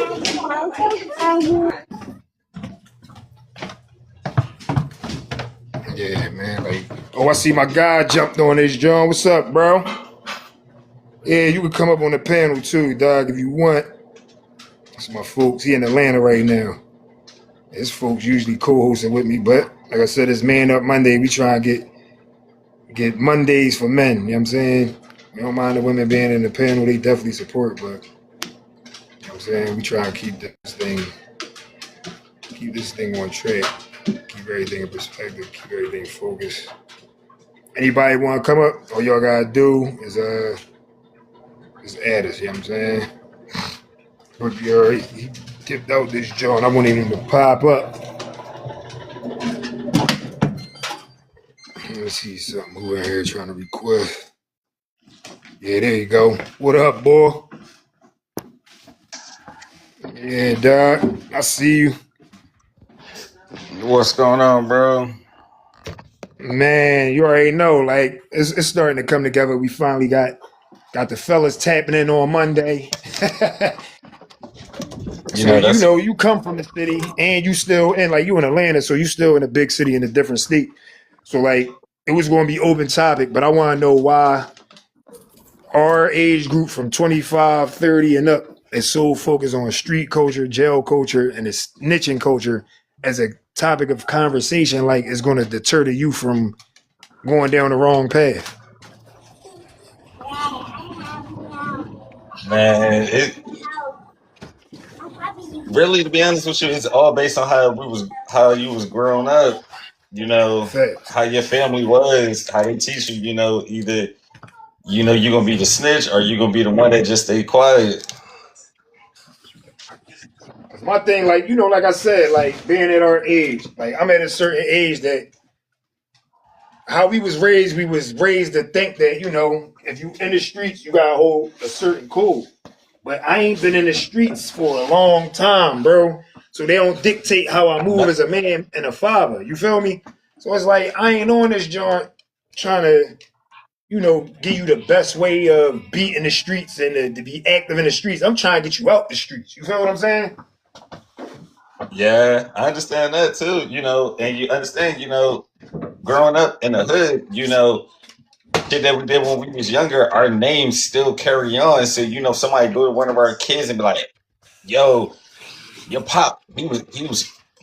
Yeah, man. Like, oh, I see my guy jumped on this, John. What's up, bro? Yeah, you can come up on the panel too, dog, if you want. That's my folks. He in Atlanta right now. His folks usually co-hosting with me, but like I said, it's Man Up Monday. We try and get Mondays for men. You know what I'm saying? We don't mind the women being in the panel. They definitely support, but you know what I'm saying? We try and keep this thing on track. Keep everything in perspective. Keep everything focused. Anybody want to come up? All y'all gotta do is add us. You know what I'm saying? But he tipped out this joint. I want him to pop up. Let me see something. Who in here trying to request? Yeah, there you go. What up, boy? Yeah, dog. I see you. What's going on, bro? Man, you already know. Like it's starting to come together. We finally got the fellas tapping in on Monday. You So know you that's know you come from the city and you still in like you in Atlanta, so you still in a big city in a different state. So like it was going to be open topic, but I want to know why our age group from 25, 30 and up is so focused on street culture, jail culture, and the snitching culture as a topic of conversation, like it's going to deter you from going down the wrong path. man. It really, to be honest with you, it's all based on how you was growing up. You know Facts. how your family was, how they teach you. You know either you're gonna be the snitch or you're gonna be the one that just stay quiet. My thing, like, like I said, like being at our age, like I'm at a certain age that how we was raised to think that, if you in the streets, you gotta hold a certain code. But I ain't been in the streets for a long time, bro. So they don't dictate how I move No, as a man and a father. You feel me? So it's like I ain't on this joint trying to, give you the best way of beating the streets and to be active in the streets. I'm trying to get you out the streets. You feel what I'm saying? yeah, I understand that too. And you understand. Growing up in the hood. Shit that we did when we was younger. Our names still carry on. So somebody go to one of our kids and be like, "Yo, your pop, he was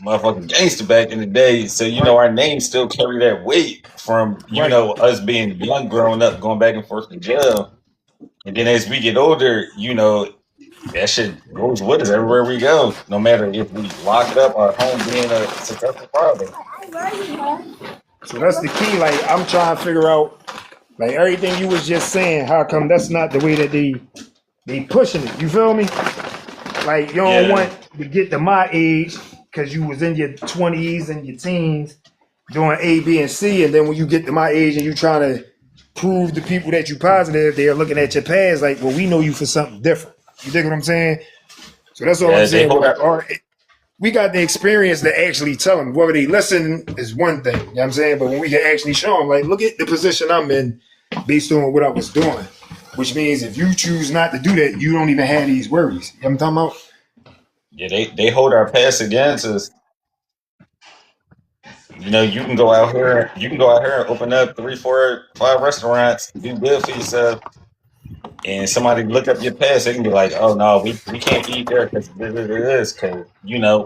motherfucking gangster back in the day. So Right. our names still carry that weight from Right. us being young, growing up, going back and forth to jail. And then as we get older, that shit goes with us everywhere we go. No matter if we lock it up or home being a successful father. So that's the key. Like I'm trying to figure out, like everything you was just saying. How come that's not the way that they pushing it? You feel me? Like you don't Yeah, want to get to my age because you was in your 20s and your teens doing A, B, and C, and then when you get to my age and you trying to prove to people that you positive, they are looking at your past like, well, we know you for something different. You dig what I'm saying? So that's all I'm yeah, they saying. hold Well, our we got the experience to actually tell them. Whether they listen is one thing, you know what I'm saying? But when we can actually show them, like, look at the position I'm in based on what I was doing, which means if you choose not to do that, you don't even have these worries. You know what I'm talking about? yeah, they hold our past against us. You can go out here and open up three, four, five restaurants, do good for yourself, and somebody look up your past, they can be like, "Oh no, we can't eat there because this, because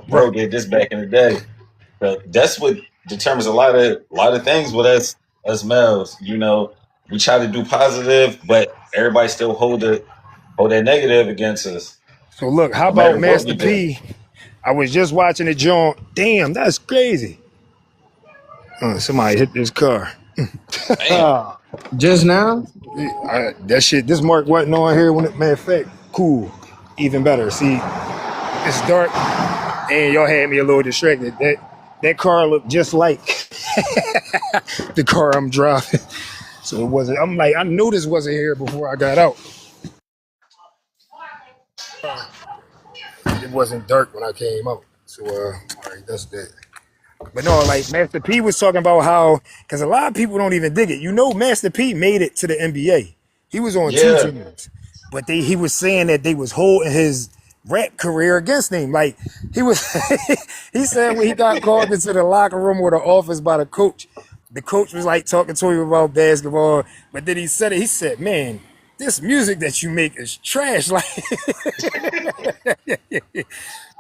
bro Right. did this back in the day." So that's what determines a lot of things with us males. You know, we try to do positive, but everybody still hold that negative against us, So look, how no about matter what Master we do. P? I was just watching the joint. Damn, that's crazy. Somebody hit this car. Damn. Just now? That shit, this mark wasn't on here when it, matter of fact, cool. Even better. See, it's dark and y'all had me a little distracted. That car looked just like the car I'm driving. So it wasn't, I'm like, I knew this wasn't here before I got out. It wasn't dark when I came out. So, all right, that's that. But no, like Master P was talking about how, because a lot of people don't even dig it. You know, Master P made it to the NBA. He was on two Yeah, teams, but he was saying that they was holding his rap career against him. Like he was, he said when he got called into the locker room or the office by the coach was like talking to him about basketball. But then he said it. He said, "Man, this music that you make is trash." Like,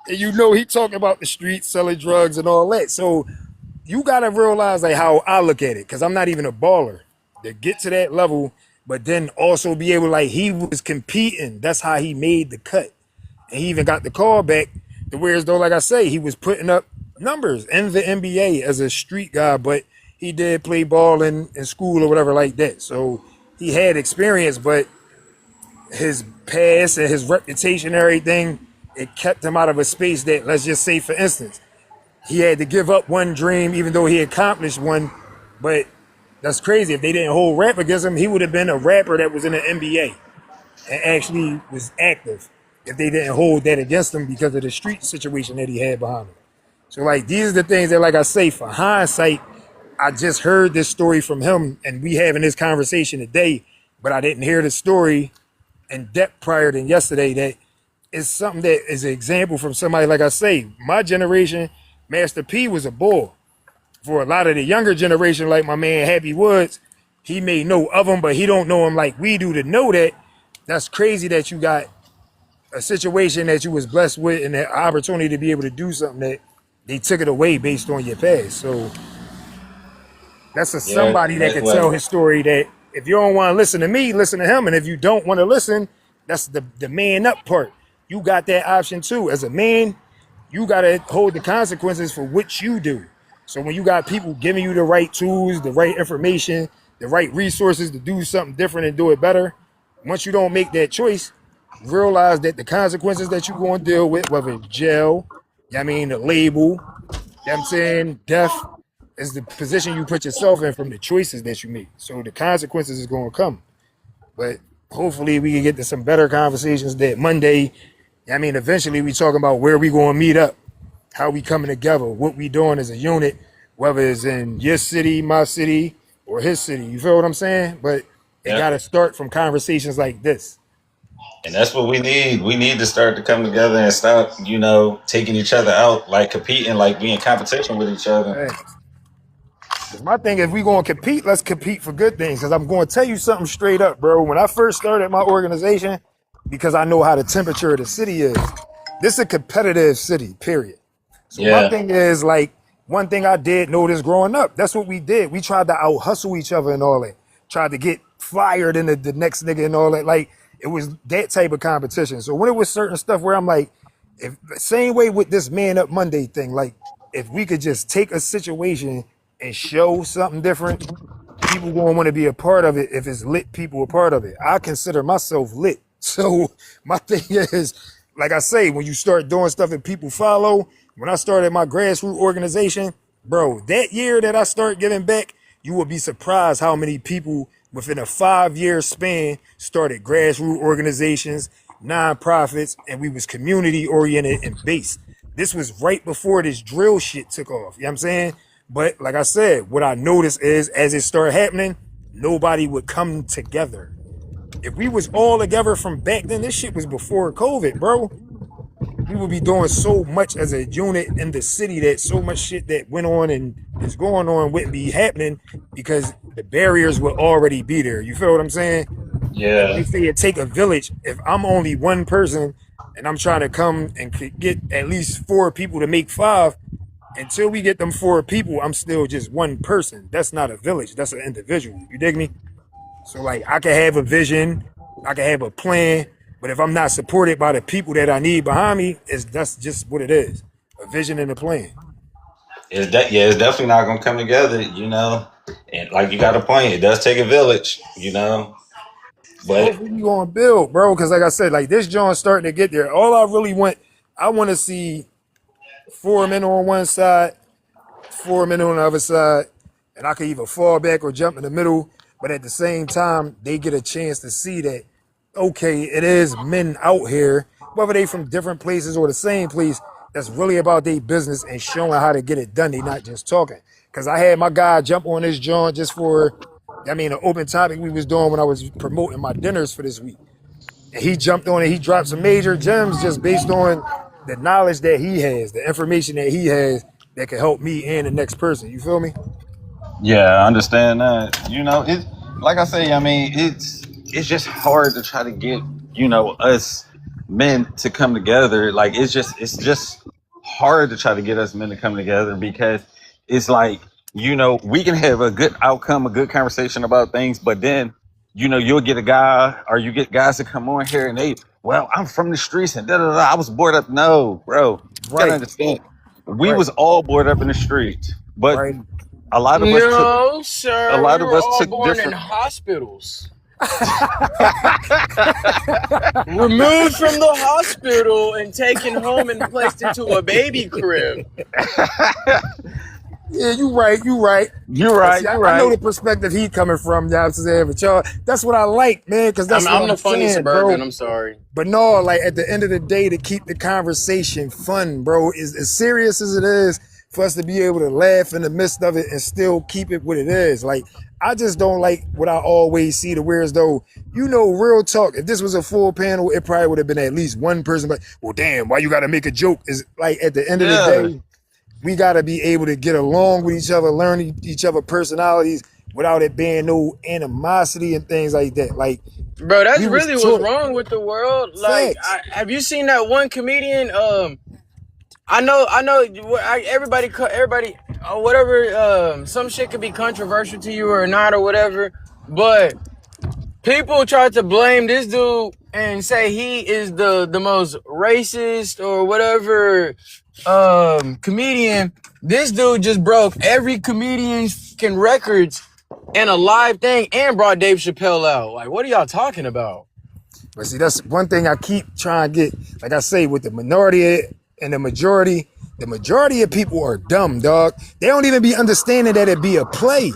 and you know, he talking about the streets, selling drugs and all that. So you gotta realize like how I look at it, because I'm not even a baller to get to that level, but then also be able like he was competing. That's how he made the cut, and he even got the call back. To whereas though, like I say, he was putting up numbers in the NBA as a street guy, but he did play ball in school or whatever like that. So he had experience, but his past and his reputation and everything, it kept him out of a space that, let's just say, for instance, he had to give up one dream, even though he accomplished one. But that's crazy. If they didn't hold rap against him, he would have been a rapper that was in the NBA and actually was active. If they didn't hold that against him because of the street situation that he had behind him. So, like, these are the things that, like I say, for hindsight, I just heard this story from him, and we having this conversation today, but I didn't hear the story in depth prior than yesterday. That is something that is an example from somebody, like I say, my generation. Master P was a bull. For a lot of the younger generation, like my man Happy Woods, he may know of him, but he don't know him like we do. To know that, that's crazy that you got a situation that you was blessed with and the opportunity to be able to do something that they took it away based on your past. So that's a yeah, somebody that that's could tell what. his story. That if you don't want to listen to me, listen to him. And if you don't want to listen, that's the man up part. You got that option too. As a man, you got to hold the consequences for what you do. So when you got people giving you the right tools, the right information, the right resources to do something different and do it better, once you don't make that choice, realize that the consequences that you're going to deal with, whether it's jail, I mean, the label, you know what I'm saying, death, is the position you put yourself in from the choices that you make. So the consequences is going to come. But hopefully we can get to some better conversations that Monday, I mean, eventually we talking about where we going to meet up, how we coming together, what we doing as a unit, whether it's in your city, my city, or his city. You feel what I'm saying? But it Yeah, got to start from conversations like this. and that's what we need. We need to start to come together and stop, taking each other out, like competing, like being in competition with each other. Hey, because my thing, if we going to compete, let's compete for good things. Because I'm going to tell you something straight up, bro. When I first started my organization, because I know how the temperature of the city is, this is a competitive city, period. So my Yeah, thing is like, one thing I did notice growing up, that's what we did. We tried to out hustle each other and all that. Tried to get flyer than the next nigga and all that. Like it was that type of competition. So when it was certain stuff where I'm like, if same way with this Man Up Monday thing, like if we could just take a situation and show something different, people gonna want to be a part of it if it's lit people a part of it. I consider myself lit. So my thing is, like I say, when you start doing stuff that people follow, when I started my grassroots organization, bro, that year that I start giving back, you will be surprised how many people within a 5-year span started grassroots organizations, nonprofits, and we was community oriented and based. This was right before this drill shit took off. You know what I'm saying? But like I said, what I noticed is as it started happening, nobody would come together. If we was all together from back then, this shit was before COVID, bro. We would be doing so much as a unit in the city that so much shit that went on and is going on wouldn't be happening because the barriers would already be there. You feel what I'm saying? Like they yeah, say, it take a village. If I'm only one person and I'm trying to come and get at least 4 people to make 5, until we get them 4 people, I'm still just one person. That's not a village. That's an individual. You dig me? So like I can have a vision, I can have a plan, but if I'm not supported by the people that I need behind me, that's just what it is. A vision and a plan. It's definitely not gonna come together, And like you got a point, it does take a village. So But hopefully we gonna build, bro. Cause like I said, like this joint's starting to get there. All I really want, I want to see 4 men on one side, 4 men on the other side, and I could either fall back or jump in the middle. But at the same time, they get a chance to see that, okay, it is men out here, whether they from different places or the same place, that's really about their business and showing how to get it done. They not just talking. Cause I had my guy jump on this joint just for, an open topic we was doing when I was promoting my dinners for this week. And he jumped on it. He dropped some major gems just based on the knowledge that he has, the information that he has that can help me and the next person. You feel me? yeah, I understand that. It like I say, I mean, it's just hard to try to get, us men to come together. Like it's just hard to try to get us men to come together because it's like, we can have a good outcome, a good conversation about things, but then, you'll get a guy or you get guys to come on here and well, I'm from the streets and da da da. I was bored up. No, bro, you gotta Right, understand. We right, was all bored up in the streets, but right. a lot of us took No, a sir. We lot of were us all took born in different. hospitals. Removed from the hospital and taken home and placed into a baby crib. Yeah, you right, you right. You're But right. see, I, You're I know right. the perspective he coming from, you know what I'm saying? But y'all, that's what I like, man, because that's what I'm I'm the funny saying, suburban. bro. I'm sorry. But no, like at the end of the day, to keep the conversation fun, bro, is as serious as it is for us to be able to laugh in the midst of it and still keep it what it is. Like, I just don't like what I always see the whereas though, real talk. If this was a full panel, it probably would have been at least one person, but well, damn, why you gotta make a joke? Is like at the end of the Yeah. day, we gotta be able to get along with each other, learn each other personalities without it being no animosity and things like that. Like Bro, that's we was really what's taught wrong with the world. Like, facts. have you seen that one comedian? I know. Everybody, whatever. Some shit could be controversial to you or not or whatever. But people try to blame this dude and say he is the most racist or whatever comedian. This dude just broke every comedian's records in a live thing and brought Dave Chappelle out. Like, what are y'all talking about? But see, that's one thing I keep trying to get. Like I say, with the minority and the majority of people are dumb, dog. They don't even be understanding that it be a play.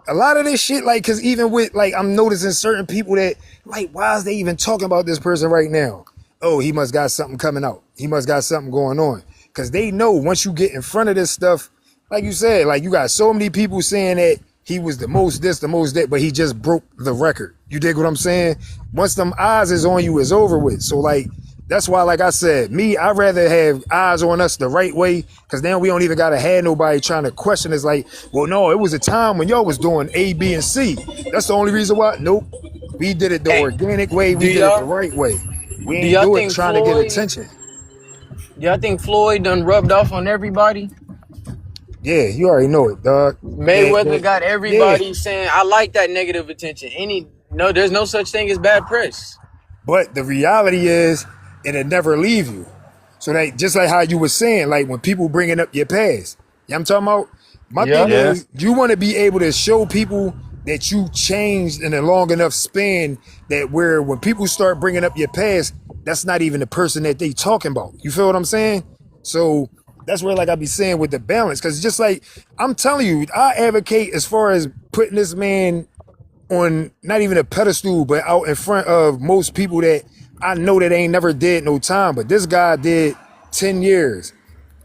A lot of this shit, like, cause even with, like, I'm noticing certain people that, like, why is they even talking about this person right now? Oh, he must got something coming out. He must got something going on. Cause they know once you get in front of this stuff, like you said, like you got so many people saying that he was the most this, the most that, but he just broke the record. You dig what I'm saying? Once them eyes is on you, it's over with. So like, that's why, like I said, I'd rather have eyes on us the right way, because then we don't even gotta have nobody trying to question us like, well, no, it was a time when y'all was doing A, B, and C. That's the only reason why. Nope. We did it the Hey, organic way, do we did it the y'all right way. We do ain't y'all do it think trying to get Floyd? attention. Do y'all think Floyd done rubbed off on everybody? Yeah, you already know it, dog. Mayweather got Yeah. everybody saying, "I like that negative attention." There's no such thing as bad press. But the reality is, it'll never leave you. So that just like how you were saying, like when people bringing up your past, you know what I'm talking about? My thing Yeah. Yeah. is, you want to be able to show people that you changed in a long enough span that where when people start bringing up your past, that's not even the person that they talking about. You feel what I'm saying? So that's where like I be saying with the balance, because just like I'm telling you, I advocate as far as putting this man on not even a pedestal, but out in front of most people that I know that ain't never did no time. But this guy did 10 years.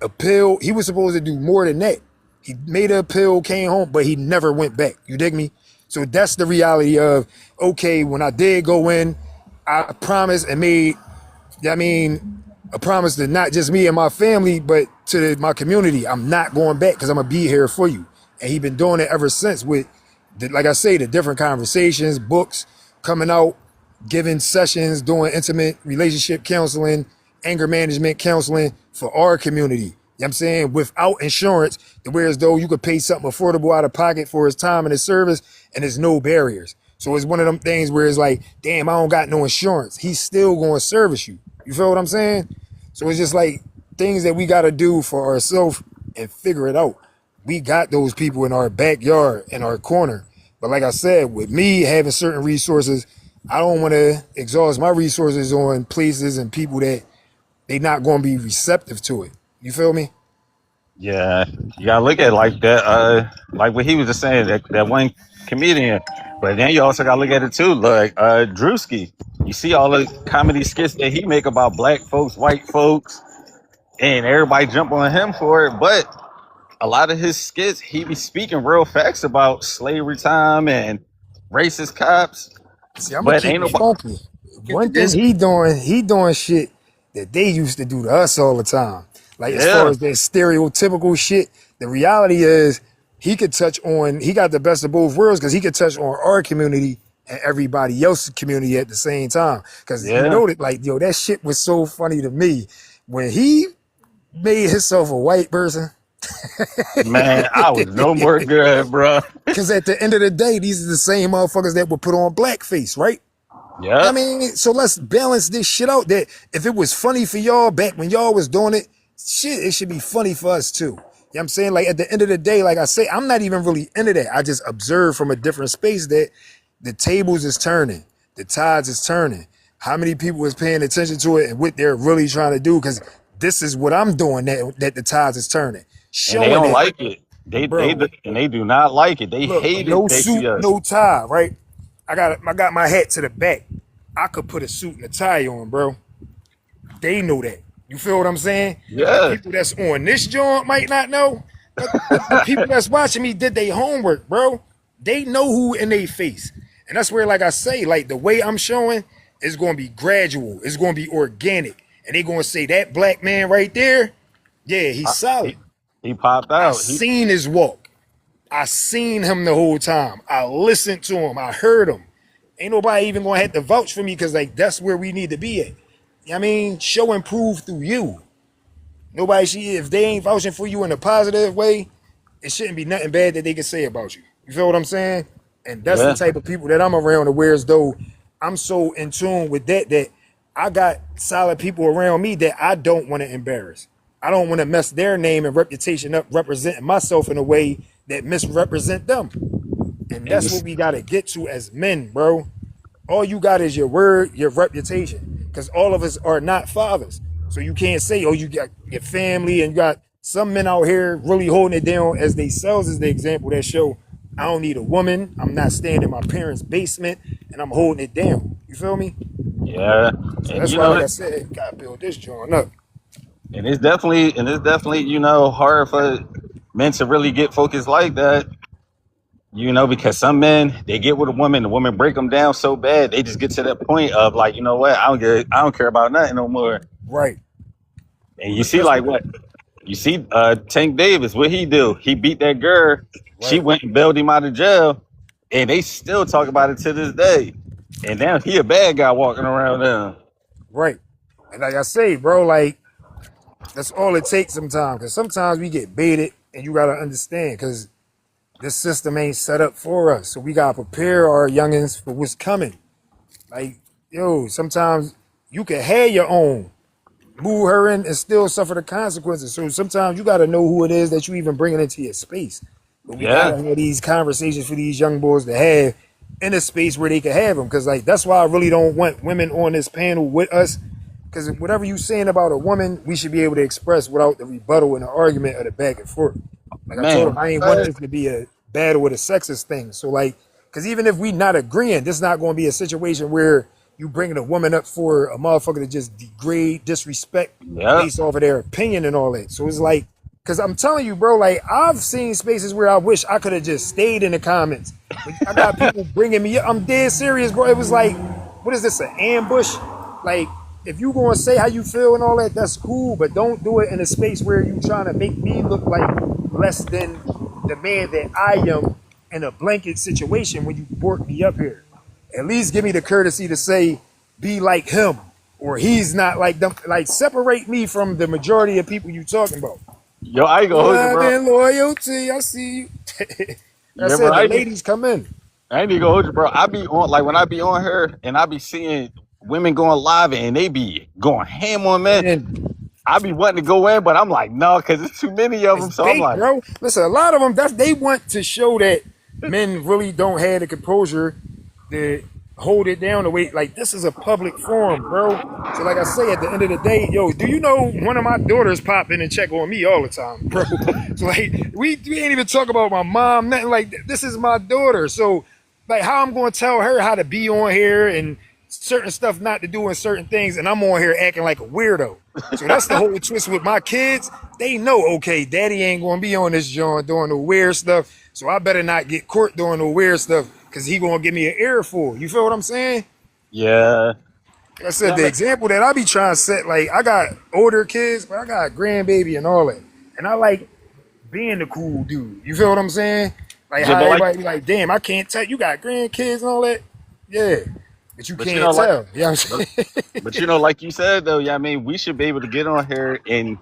Appeal, he was supposed to do more than that. He made an appeal, came home, but he never went back. You dig me? So that's the reality of, okay, when I did go in, I promised and made, I mean, a promise to not just me and my family, but to my community. I'm not going back because I'm gonna be here for you. And he been doing it ever since with, like I say, the different conversations, books coming out, giving sessions, doing intimate relationship counseling, anger management counseling for our community. know what I'm saying, without insurance, to where as though you could pay something affordable out of pocket for his time and his service, and there's no barriers. So it's one of them things where it's like, damn, I don't got no insurance. He's still going to service you. You feel what I'm saying? So it's just like things that we got to do for ourselves and figure it out. We got those people in our backyard, in our corner. But like I said, with me having certain resources, I don't want to exhaust my resources on places and people that they not going to be receptive to it. You feel me? Yeah, you gotta look at it like that. Like what he was just saying, that one comedian. But then you also gotta look at it too, like Drewski. You see all the comedy skits that he make about black folks, white folks, and everybody jump on him for it. But a lot of his skits, he be speaking real facts about slavery time and racist cops. See, I'm gonna But keep ain't it nobody. funky. One thing It's he doing shit that they used to do to us all the time. Like as far Yeah, as that stereotypical shit, the reality is he got the best of both worlds because he could touch on our community and everybody else's community at the same time. Cause you yeah. know that like, yo, that shit was so funny to me when he made himself a white person. Man, I was no more good, bro. Cause at the end of the day, these are the same motherfuckers that would put on blackface, right? I Yep. mean, so let's balance this shit out. That if it was funny for y'all back when y'all was doing it, shit, it should be funny for us too. You know what I'm saying? Like at the end of the day, like I say, I'm not even really into that. I just observe from a different space that the tables is turning, the tides is turning. How many people is paying attention to it and what they're really trying to do? Because this is what I'm doing that the tides is turning. And they Showing don't that, like it. bro, And they do not like it. They look, hate it. no They see suit, us. no tie, right? I got my hat to the back. I could put a suit and a tie on, bro. They know that. You feel what I'm saying? The Yeah. people that's on this joint might not know, but the people that's watching me did their homework, bro. They know who in they face. And that's where, like I say, like the way I'm showing is going to be gradual. It's going to be organic. And they going to say that black man right there, yeah, he's I- solid. he, he popped I out. seen his walk. I seen him the whole time. I listened to him. I heard him. Ain't nobody even gonna have to vouch for me because like that's where we need to be at. You know what I mean? Show and prove through you. Nobody if they ain't vouching for you in a positive way, it shouldn't be nothing bad that they can say about you. You feel what I'm saying? And that's the Yeah. type of people that I'm around to where as though I'm so in tune with that I got solid people around me that I don't want to embarrass. I don't want to mess their name and reputation up representing myself in a way that misrepresent them. And And you that's what we gotta get to as men, bro. All you got is your word, your reputation. Because all of us are not fathers. So you can't say, oh, you got your family and you got some men out here really holding it down as themselves as the example that show I don't need a woman. I'm not staying in my parents' basement and I'm holding it down. You feel me? yeah. So And that's you why, know like I it. said, gotta build this joint up. And it's definitely, hard for men to really get focused like that. Because some men, they get with a woman, the woman break them down so bad, they just get to that point of like, you know what, I don't care about nothing no more. Right. And you see That's like what you see, Tank Davis, what he do? He beat that girl. She right. went and bailed him out of jail, and they still talk about it to this day. And now he a bad guy walking around now. Right. And like I say, bro, like that's all it takes sometimes. Cause sometimes we get baited and you gotta understand because this system ain't set up for us. So we gotta prepare our youngins for what's coming. Like, yo, sometimes you can have your own, move her in and still suffer the consequences. So sometimes you gotta know who it is that you even bringing into your space. But we Yeah, gotta have these conversations for these young boys to have in a space where they can have them. Cause like that's why I really don't want women on this panel with us. Cause whatever you saying about a woman, we should be able to express without the rebuttal and the argument or the back and forth. Like I told him, man. I ain't want this to be a battle with a sexist thing. So like, because even if we not agreeing, this is not going to be a situation where you bringing a woman up for a motherfucker to just degrade, disrespect Yeah, based off of their opinion and all that. So it's like, because I'm telling you, bro, like I've seen spaces where I wish I could have just stayed in the comments. But I got people bringing me up. I'm dead serious, bro. It was like, what is this, an ambush? Like, if you gonna say how you feel and all that, that's cool, but don't do it in a space where you trying to make me look like less than the man that I am in a blanket situation when you brought me up here. At least give me the courtesy to say, be like him, or he's not like them. Like separate me from the majority of people you talking about. Yo, I ain't gonna hold you, Love bro. and loyalty. I see you. I Yeah, bro. said the ladies come in. I ain't even gonna hold you, bro. I be on like when I be on her and I be seeing women going live and they be going ham on men. And I be wanting to go in, but I'm like, no, because it's too many of it's them. So I'm bait, like, bro. Listen, a lot of them, they want to show that men really don't have the composure to hold it down the way. Like, this is a public forum, bro. So, like I say, at the end of the day, yo, do you know one of my daughters pop in and check on me all the time, bro? So, like, we ain't even talk about my mom, nothing. Like, this is my daughter. So, like, how I'm going to tell her how to be on here and certain stuff not to do in certain things, and I'm on here acting like a weirdo. So that's the whole twist with my kids. They know, okay, daddy ain't gonna be on this joint doing the weird stuff, so I better not get caught doing the weird stuff because he gonna give me an earful. You feel what I'm saying? yeah, Like I said, yeah, the man. example that I be trying to set, like I got older kids, but I got a grandbaby and all that. And I like being the cool dude. You feel what I'm saying? Like Yeah, how but like, everybody be like, damn, I can't tell you got grandkids and all that. Yeah. But you but can't tell. You know what I'm but, saying? but like you said though, yeah, I mean, we should be able to get on here and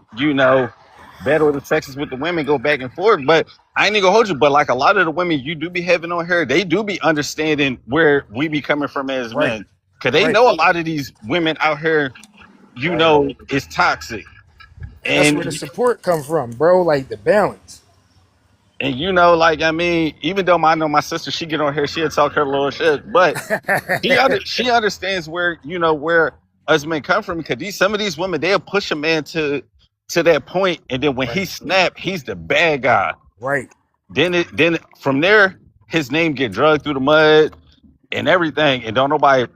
battle the sexes with the women, go back and forth. But I ain't even gonna hold you. But like a lot of the women you do be having on here, they do be understanding where we be coming from as Right, men, because they right, know a lot of these women out here, right. is toxic. And that's where the And support come from, bro. Like the balance. like I mean, even though I know my sister, she get on here, she'll talk her little shit, but she understands where where us men come from, because some of these women, they'll push a man to that point, and then when he Right, snap, he's the bad guy. right, Then from there, his name get dragged through the mud and everything, and don't nobody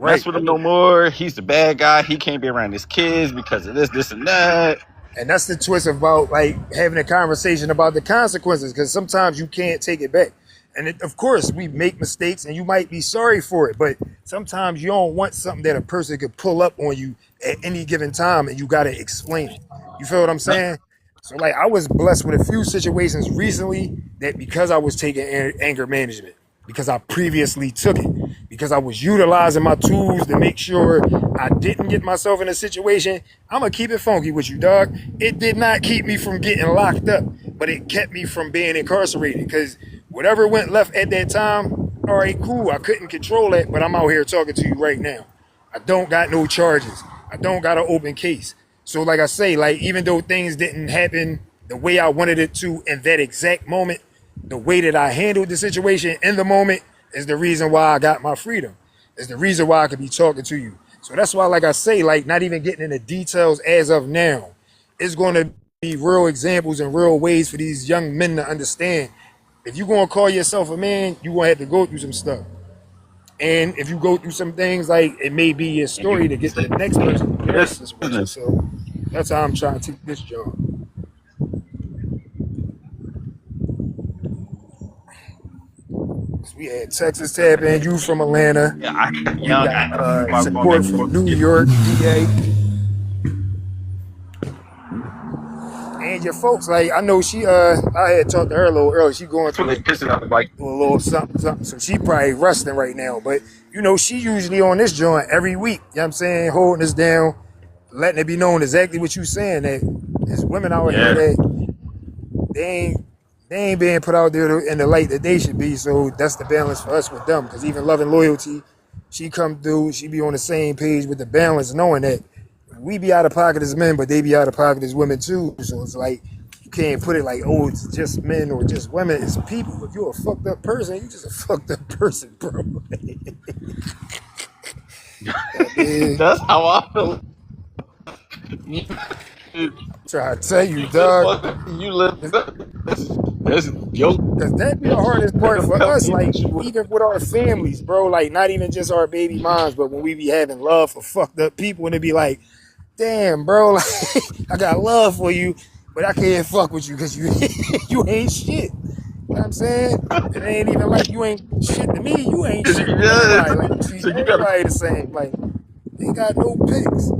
mess right. with him no more. He's the bad guy. He can't be around his kids because of this, and that. And that's the twist about like having a conversation about the consequences, because sometimes you can't take it back. And of course, we make mistakes, and you might be sorry for it, but sometimes you don't want something that a person could pull up on you at any given time, and you got to explain it. You feel what I'm saying? So, like, I was blessed with a few situations recently that because I was taking anger management, because I previously took it, because I was utilizing my tools to make sure I didn't get myself in a situation. I'm gonna keep it funky with you, dog. It did not keep me from getting locked up, but it kept me from being incarcerated, because whatever went left at that time, all right, cool. I couldn't control it, but I'm out here talking to you right now. I don't got no charges. I don't got an open case. So like I say, like even though things didn't happen the way I wanted it to in that exact moment, the way that I handled the situation in the moment is the reason why I got my freedom. Is the reason why I could be talking to you. So that's why, like I say, like not even getting into details as of now, it's going to be real examples and real ways for these young men to understand. If you're going to call yourself a man, you're going to have to go through some stuff. And if you go through some things, like it may be your And you story to get the next person in their situation. business. So that's how I'm trying to take this job. So we had Texas tap in, you from Atlanta. Yeah, I We young, got I going back support and from forth. New York, DA, and your folks. Like I know I had talked to her a little earlier. She going That's when through they piss it up like. a little something, something. So she probably resting right now. But she usually on this joint every week. You know what I'm saying? Holding us down, letting it be known exactly what you saying, that there's women out here Yeah. that they ain't being put out there in the light that they should be. So that's the balance for us with them. Because even Love and Loyalty, she come through, she be on the same page with the balance, knowing that we be out of pocket as men, but they be out of pocket as women too. So it's like you can't put it like, oh, it's just men or just women. It's people. If you're a fucked up person, you just a fucked up person, bro. That's how I feel. Try to tell you, You just dog. want to you live. That's yo. Because that be the hardest Let part them for come us, eat like, with you. even with our families, bro. Like, not even just our baby moms, but when we be having love for fucked up people, and it be like, damn, bro, like, I got love for you, but I can't fuck with you because you you ain't shit. You know what I'm saying? It ain't even like you ain't shit to me. You ain't shit to Yeah. everybody. Like, you treat So you gotta. everybody the same. Like, ain't got no picks.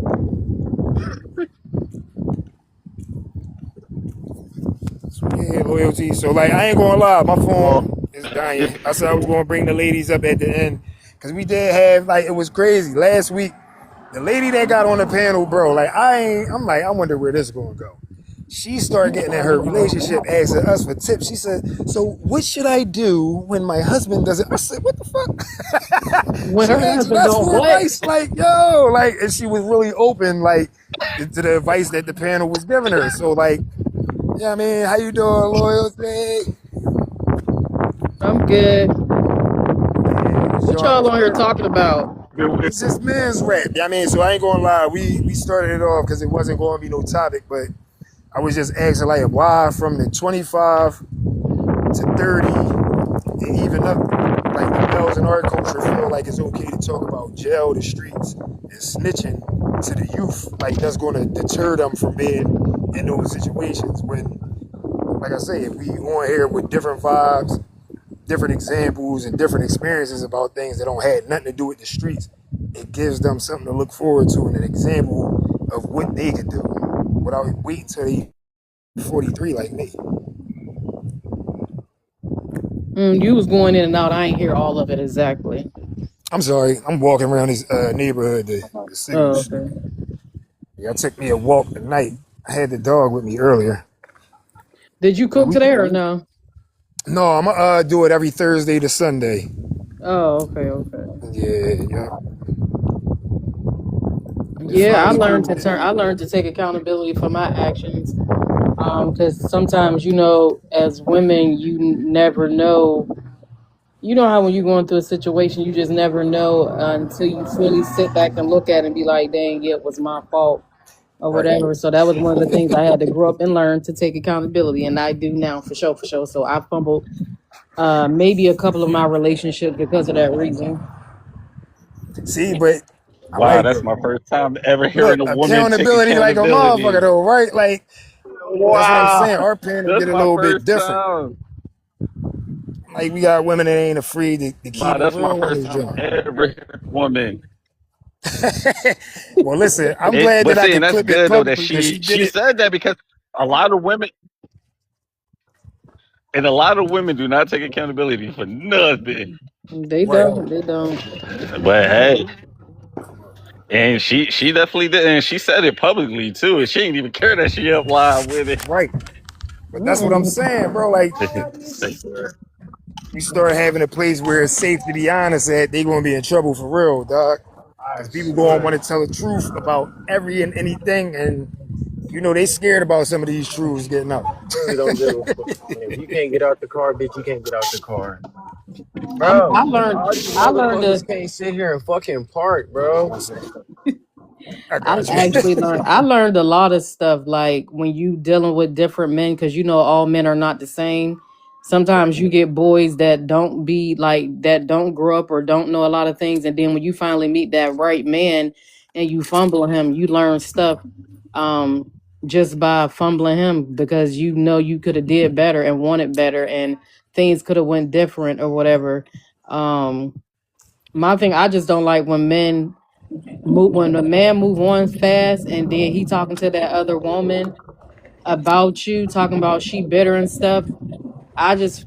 So, yeah, loyalty. So, like, I ain't gonna lie, my Well, phone is dying. I said I was gonna bring the ladies up at the end because we did have, like, it was crazy last week. The lady that got on the panel, bro, like, I'm like, I wonder where this is gonna go. she started getting in her relationship asking us for tips. She said, "So what should I do when my husband doesn't?" I said, "What the fuck?" When She her asking husband us don't for what? advice, like yo, like, and she was really open, like to the advice that the panel was giving her. So like, yeah, I mean, how you doing, loyalty? I'm good. What y'all on here Y'all, talking about? it's just men's rap. Yeah, I mean, so I ain't gonna lie. We started it off because it wasn't gonna be no topic, but I was just asking like why from the 25 to 30 and even up, like the males in our culture feel like it's okay to talk about jail, the streets, and snitching to the youth. Like that's gonna deter them from being in those situations. When, like I say, if we on here with different vibes, different examples, and different experiences about things that don't have nothing to do with the streets, it gives them something to look forward to and an example of what they could do without waiting till they 43 like me. You was going in and out. I ain't hear all of it exactly. I'm sorry, I'm walking around this neighborhood. The Oh, signals. okay. Yeah, I took me a walk tonight. I had the dog with me earlier. Did you But cook we, today or no? no, I'm gonna do it every Thursday to Sunday. Oh, okay, okay. Yeah, yeah. It's Yeah, finally cool. I learned to take accountability for my actions. Because sometimes, you know, as women, you never know. You know how when you're going through a situation, you just never know until you fully sit back and look at it and be like, dang, it was my fault or Right. whatever. So that was one of the things I had to grow up and learn to take accountability. And I do now for sure, for sure. So I fumbled maybe a couple of my relationships because of that reason. See, but I Wow, like that's the my first time ever look hearing a woman take accountability like a motherfucker accountability. though, right? Like that's what I'm Wow, saying. Our panel that's get a my little bit first different. time. Like we got women that ain't afraid to keep Wow, it that's my real on first this time joint. ever hearing a woman. Well, listen, I'm It, glad but that I see, and could that's clip it good though that publicly because she did she it. said that because a lot of women and a lot of women do not take accountability for nothing. They Right. don't. They don't. But hey, and she definitely did, and she said it publicly too, and she didn't even care that she up live with it. Right. But that's what I'm Mm-mm. saying, bro. Like Say her. we start having a place where it's safe to be honest at, they gonna be in trouble for real, dog. I Because people gonna want swear. to tell the truth about every and anything, and you know they scared about some of these truths getting out. I really don't give a fuck. And if you can't get out the car, bitch, you can't get out the car. I Bro, learned. all these I learned to. motherfuckers can't sit here and fucking park, bro. One second. I I got you. actually learned. I learned a lot of stuff like when you dealing with different men, because you know all men are not the same. Right. Sometimes you get boys that don't be like that, don't grow up or don't know a lot of things, and then when you finally meet that right man and you fumble him, you learn stuff um, just by fumbling him because you know you could have did better and wanted better, and things could have went different or whatever. Um, my thing, I just don't like when men move when a man move on fast and then he talking to that other woman about you, talking about she bitter and stuff. I just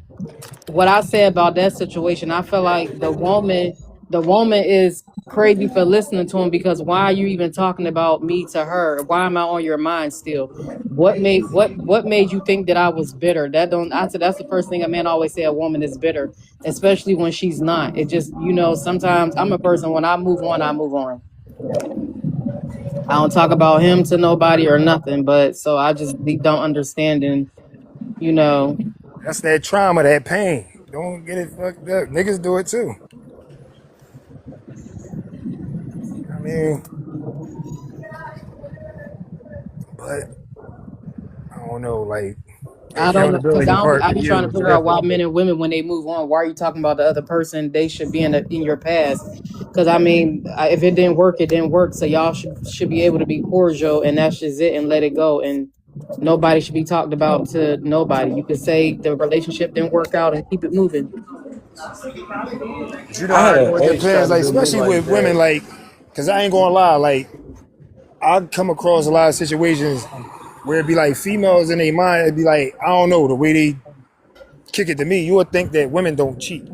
what I say about that situation, I feel like the woman is crazy for listening to him because why are you even talking about me to her? Why am I on your mind still? What made you think that I was bitter? That don't I said that's the first thing a man always say a woman is bitter, especially when she's not. It just sometimes I'm a person when I move on, I move on. I don't talk about him to nobody or nothing, but so I just don't understand and you know, That's that trauma, that pain. Don't get it fucked up. Niggas do it too. I mean, but I don't know, like the I don't know because accountability part I for be trying to you is figure out why different. men and women when they move on, why are you talking about the other person? They should be in your past. Because I mean, if it didn't work, it didn't work. So y'all should be able to be cordial, and that's just it, and let it go. And nobody should be talked about to nobody. You could say the relationship didn't work out and keep it moving. But you know I how had it an go. It ex try depends, to like do me especially like with women, that. like because I ain't gonna lie, like I come across a lot of situations where it'd be like females in their mind, it'd be like I don't know the way they kick it to me. You would think that women don't cheat.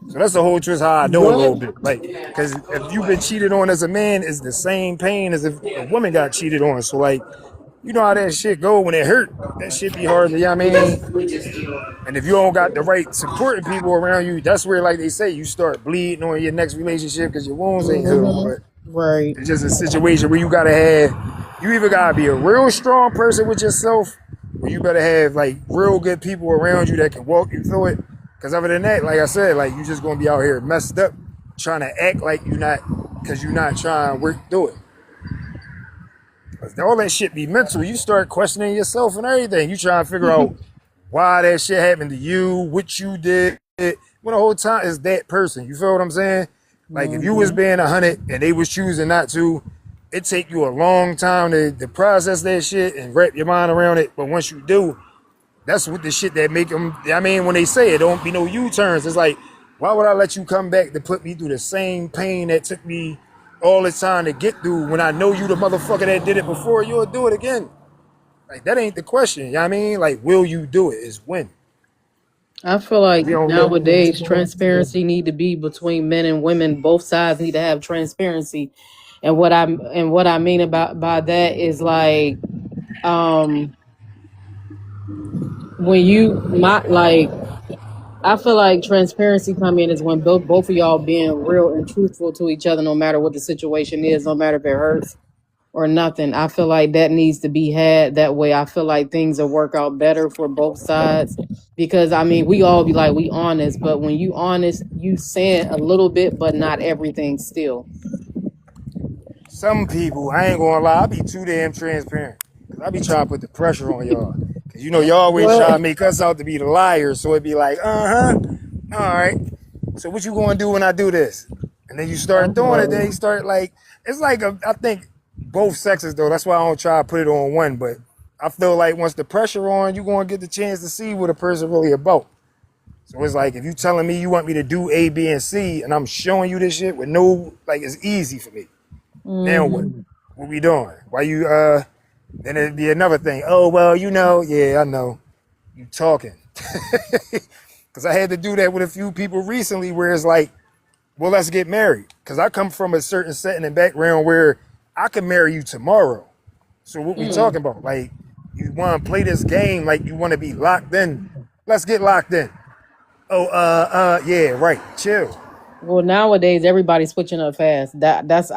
So that's the whole truth. How I know a little What? bit, like because if you've been cheated on as a man, it's the same pain as if a woman got cheated on. So like You know how that shit go when it hurt. That shit be hard to, you know what I mean? And if you don't got the right supporting people around you, that's where, like they say, you start bleeding on your next relationship because your wounds ain't healed. Hmm. But Right. it's just a situation where you gotta have, you either gotta be a real strong person with yourself, or you better have like real good people around you that can walk you through it. Because other than that, like I said, like you just gonna be out here messed up, trying to act like you're not, because you're not trying to work through it. All that shit be mental. You start questioning yourself and everything. You try to figure out why that shit happened to you, what you did. When the whole time is that person. You feel what I'm saying? Like if you was Hmm. being 100 and they was choosing not to, it take you a long time to process that shit and wrap your mind around it. But once you do, that's what the shit that make them. I mean, when they say it, don't be no U-turns. It's like, why would I let you come back to put me through the same pain that took me all this time to get through when I know you the motherfucker that did it before, you'll do it again. Like that ain't the question. You know what I mean? Like, will you do it is when. I feel like We don't know. nowadays transparency need to be between men and women. Both sides need to have transparency. And what I mean about by that is like um when you my like I feel like transparency come in is when both of y'all being real and truthful to each other, no matter what the situation is, no matter if it hurts or nothing. I feel like that needs to be had. That way, I feel like things will work out better for both sides. Because I mean, we all be like we honest, but when you honest, you saying a little bit, but not everything. Still, Some people, I ain't gonna lie, I be too damn transparent. Cause I be trying to put the pressure on y'all. Cause you know, y'all always try to what? make us out to be the liars. So it be like, all right. So what you gonna do when I do this? And then you start I'm doing it, then bro. you start like, it's like, I think both sexes though, that's why I don't try to put it on one. But I feel like once the pressure on, you gonna get the chance to see what a person really about. So it's like, if you telling me you want me to do A, B, and C, and I'm showing you this shit with no, like, it's easy for me. Now what? Hmm. What we doing? Why you then it'd be another thing. Oh well, yeah, I know. You talking. Cause I had to do that with a few people recently where it's like, well, let's get married. Cause I come from a certain setting and background where I can marry you tomorrow. So what we talking Hmm. about? Like, you wanna play this game like you wanna be locked in. Let's get locked in. Oh, yeah, right. Chill. Well, nowadays everybody's switching up fast. That's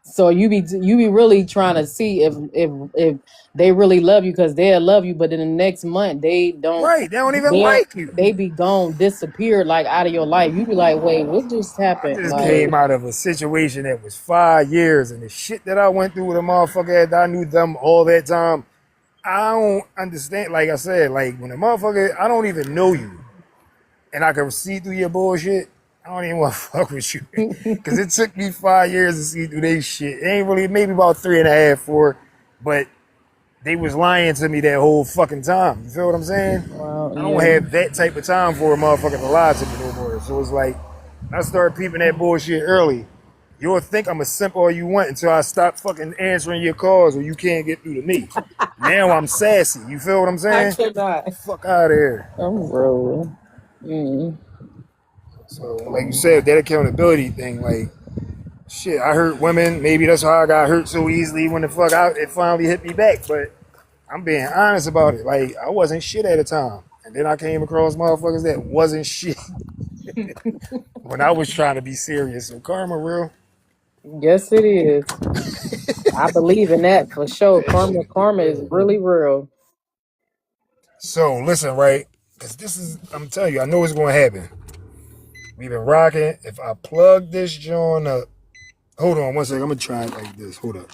so you be really trying to see if they really love you because they'll love you, but in the next month they don't. Right. They don't even They like you. they be gone, disappear like out of your life. You be like, wait, what just I happened? just Like, came out of a situation that was 5 years, and the shit that I went through with a motherfucker that I knew them all that time. I don't understand. Like I said, like when a motherfucker, I don't even know you, and I can see through your bullshit. I don't even want to fuck with you, cause it took me 5 years to see through their shit. It ain't really, maybe about 3.5, 4, but they was lying to me that whole fucking time. You feel what I'm saying? well, I don't yeah. have that type of time for a motherfucker to lie to me no more. So it's like, I start peeping that bullshit early. You'll think I'm a simp all you want until I stop fucking answering your calls or you can't get through to me. Now I'm sassy. You feel what I'm I saying? cannot. Fuck out of here. I'm rolling. Mm. So, like you said, that accountability thing, like, shit, I hurt women. Maybe that's how I got hurt so easily when the fuck it finally hit me back. But I'm being honest about it. Like, I wasn't shit at the time. And then I came across motherfuckers that wasn't shit when I was trying to be serious. So karma real. Yes, it is. I believe in that for sure. Karma is really real. So listen, right? Because this is, I'm telling you, I know it's going to happen. We've been rocking. If I plug this joint up, hold on one second. I'm going to try it like this. Hold up.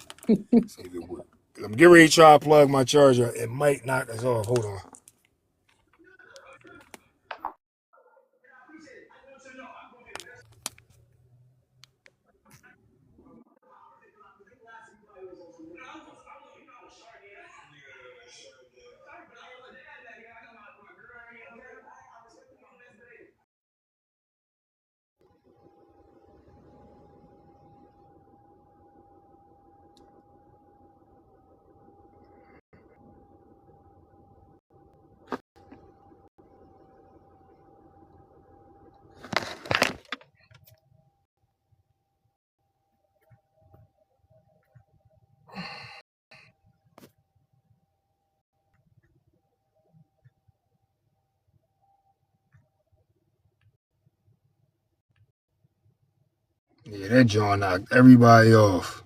See if it works. I'm getting ready to try to plug my charger. It might knock us off. Hold on. Yeah, that joint knocked everybody off.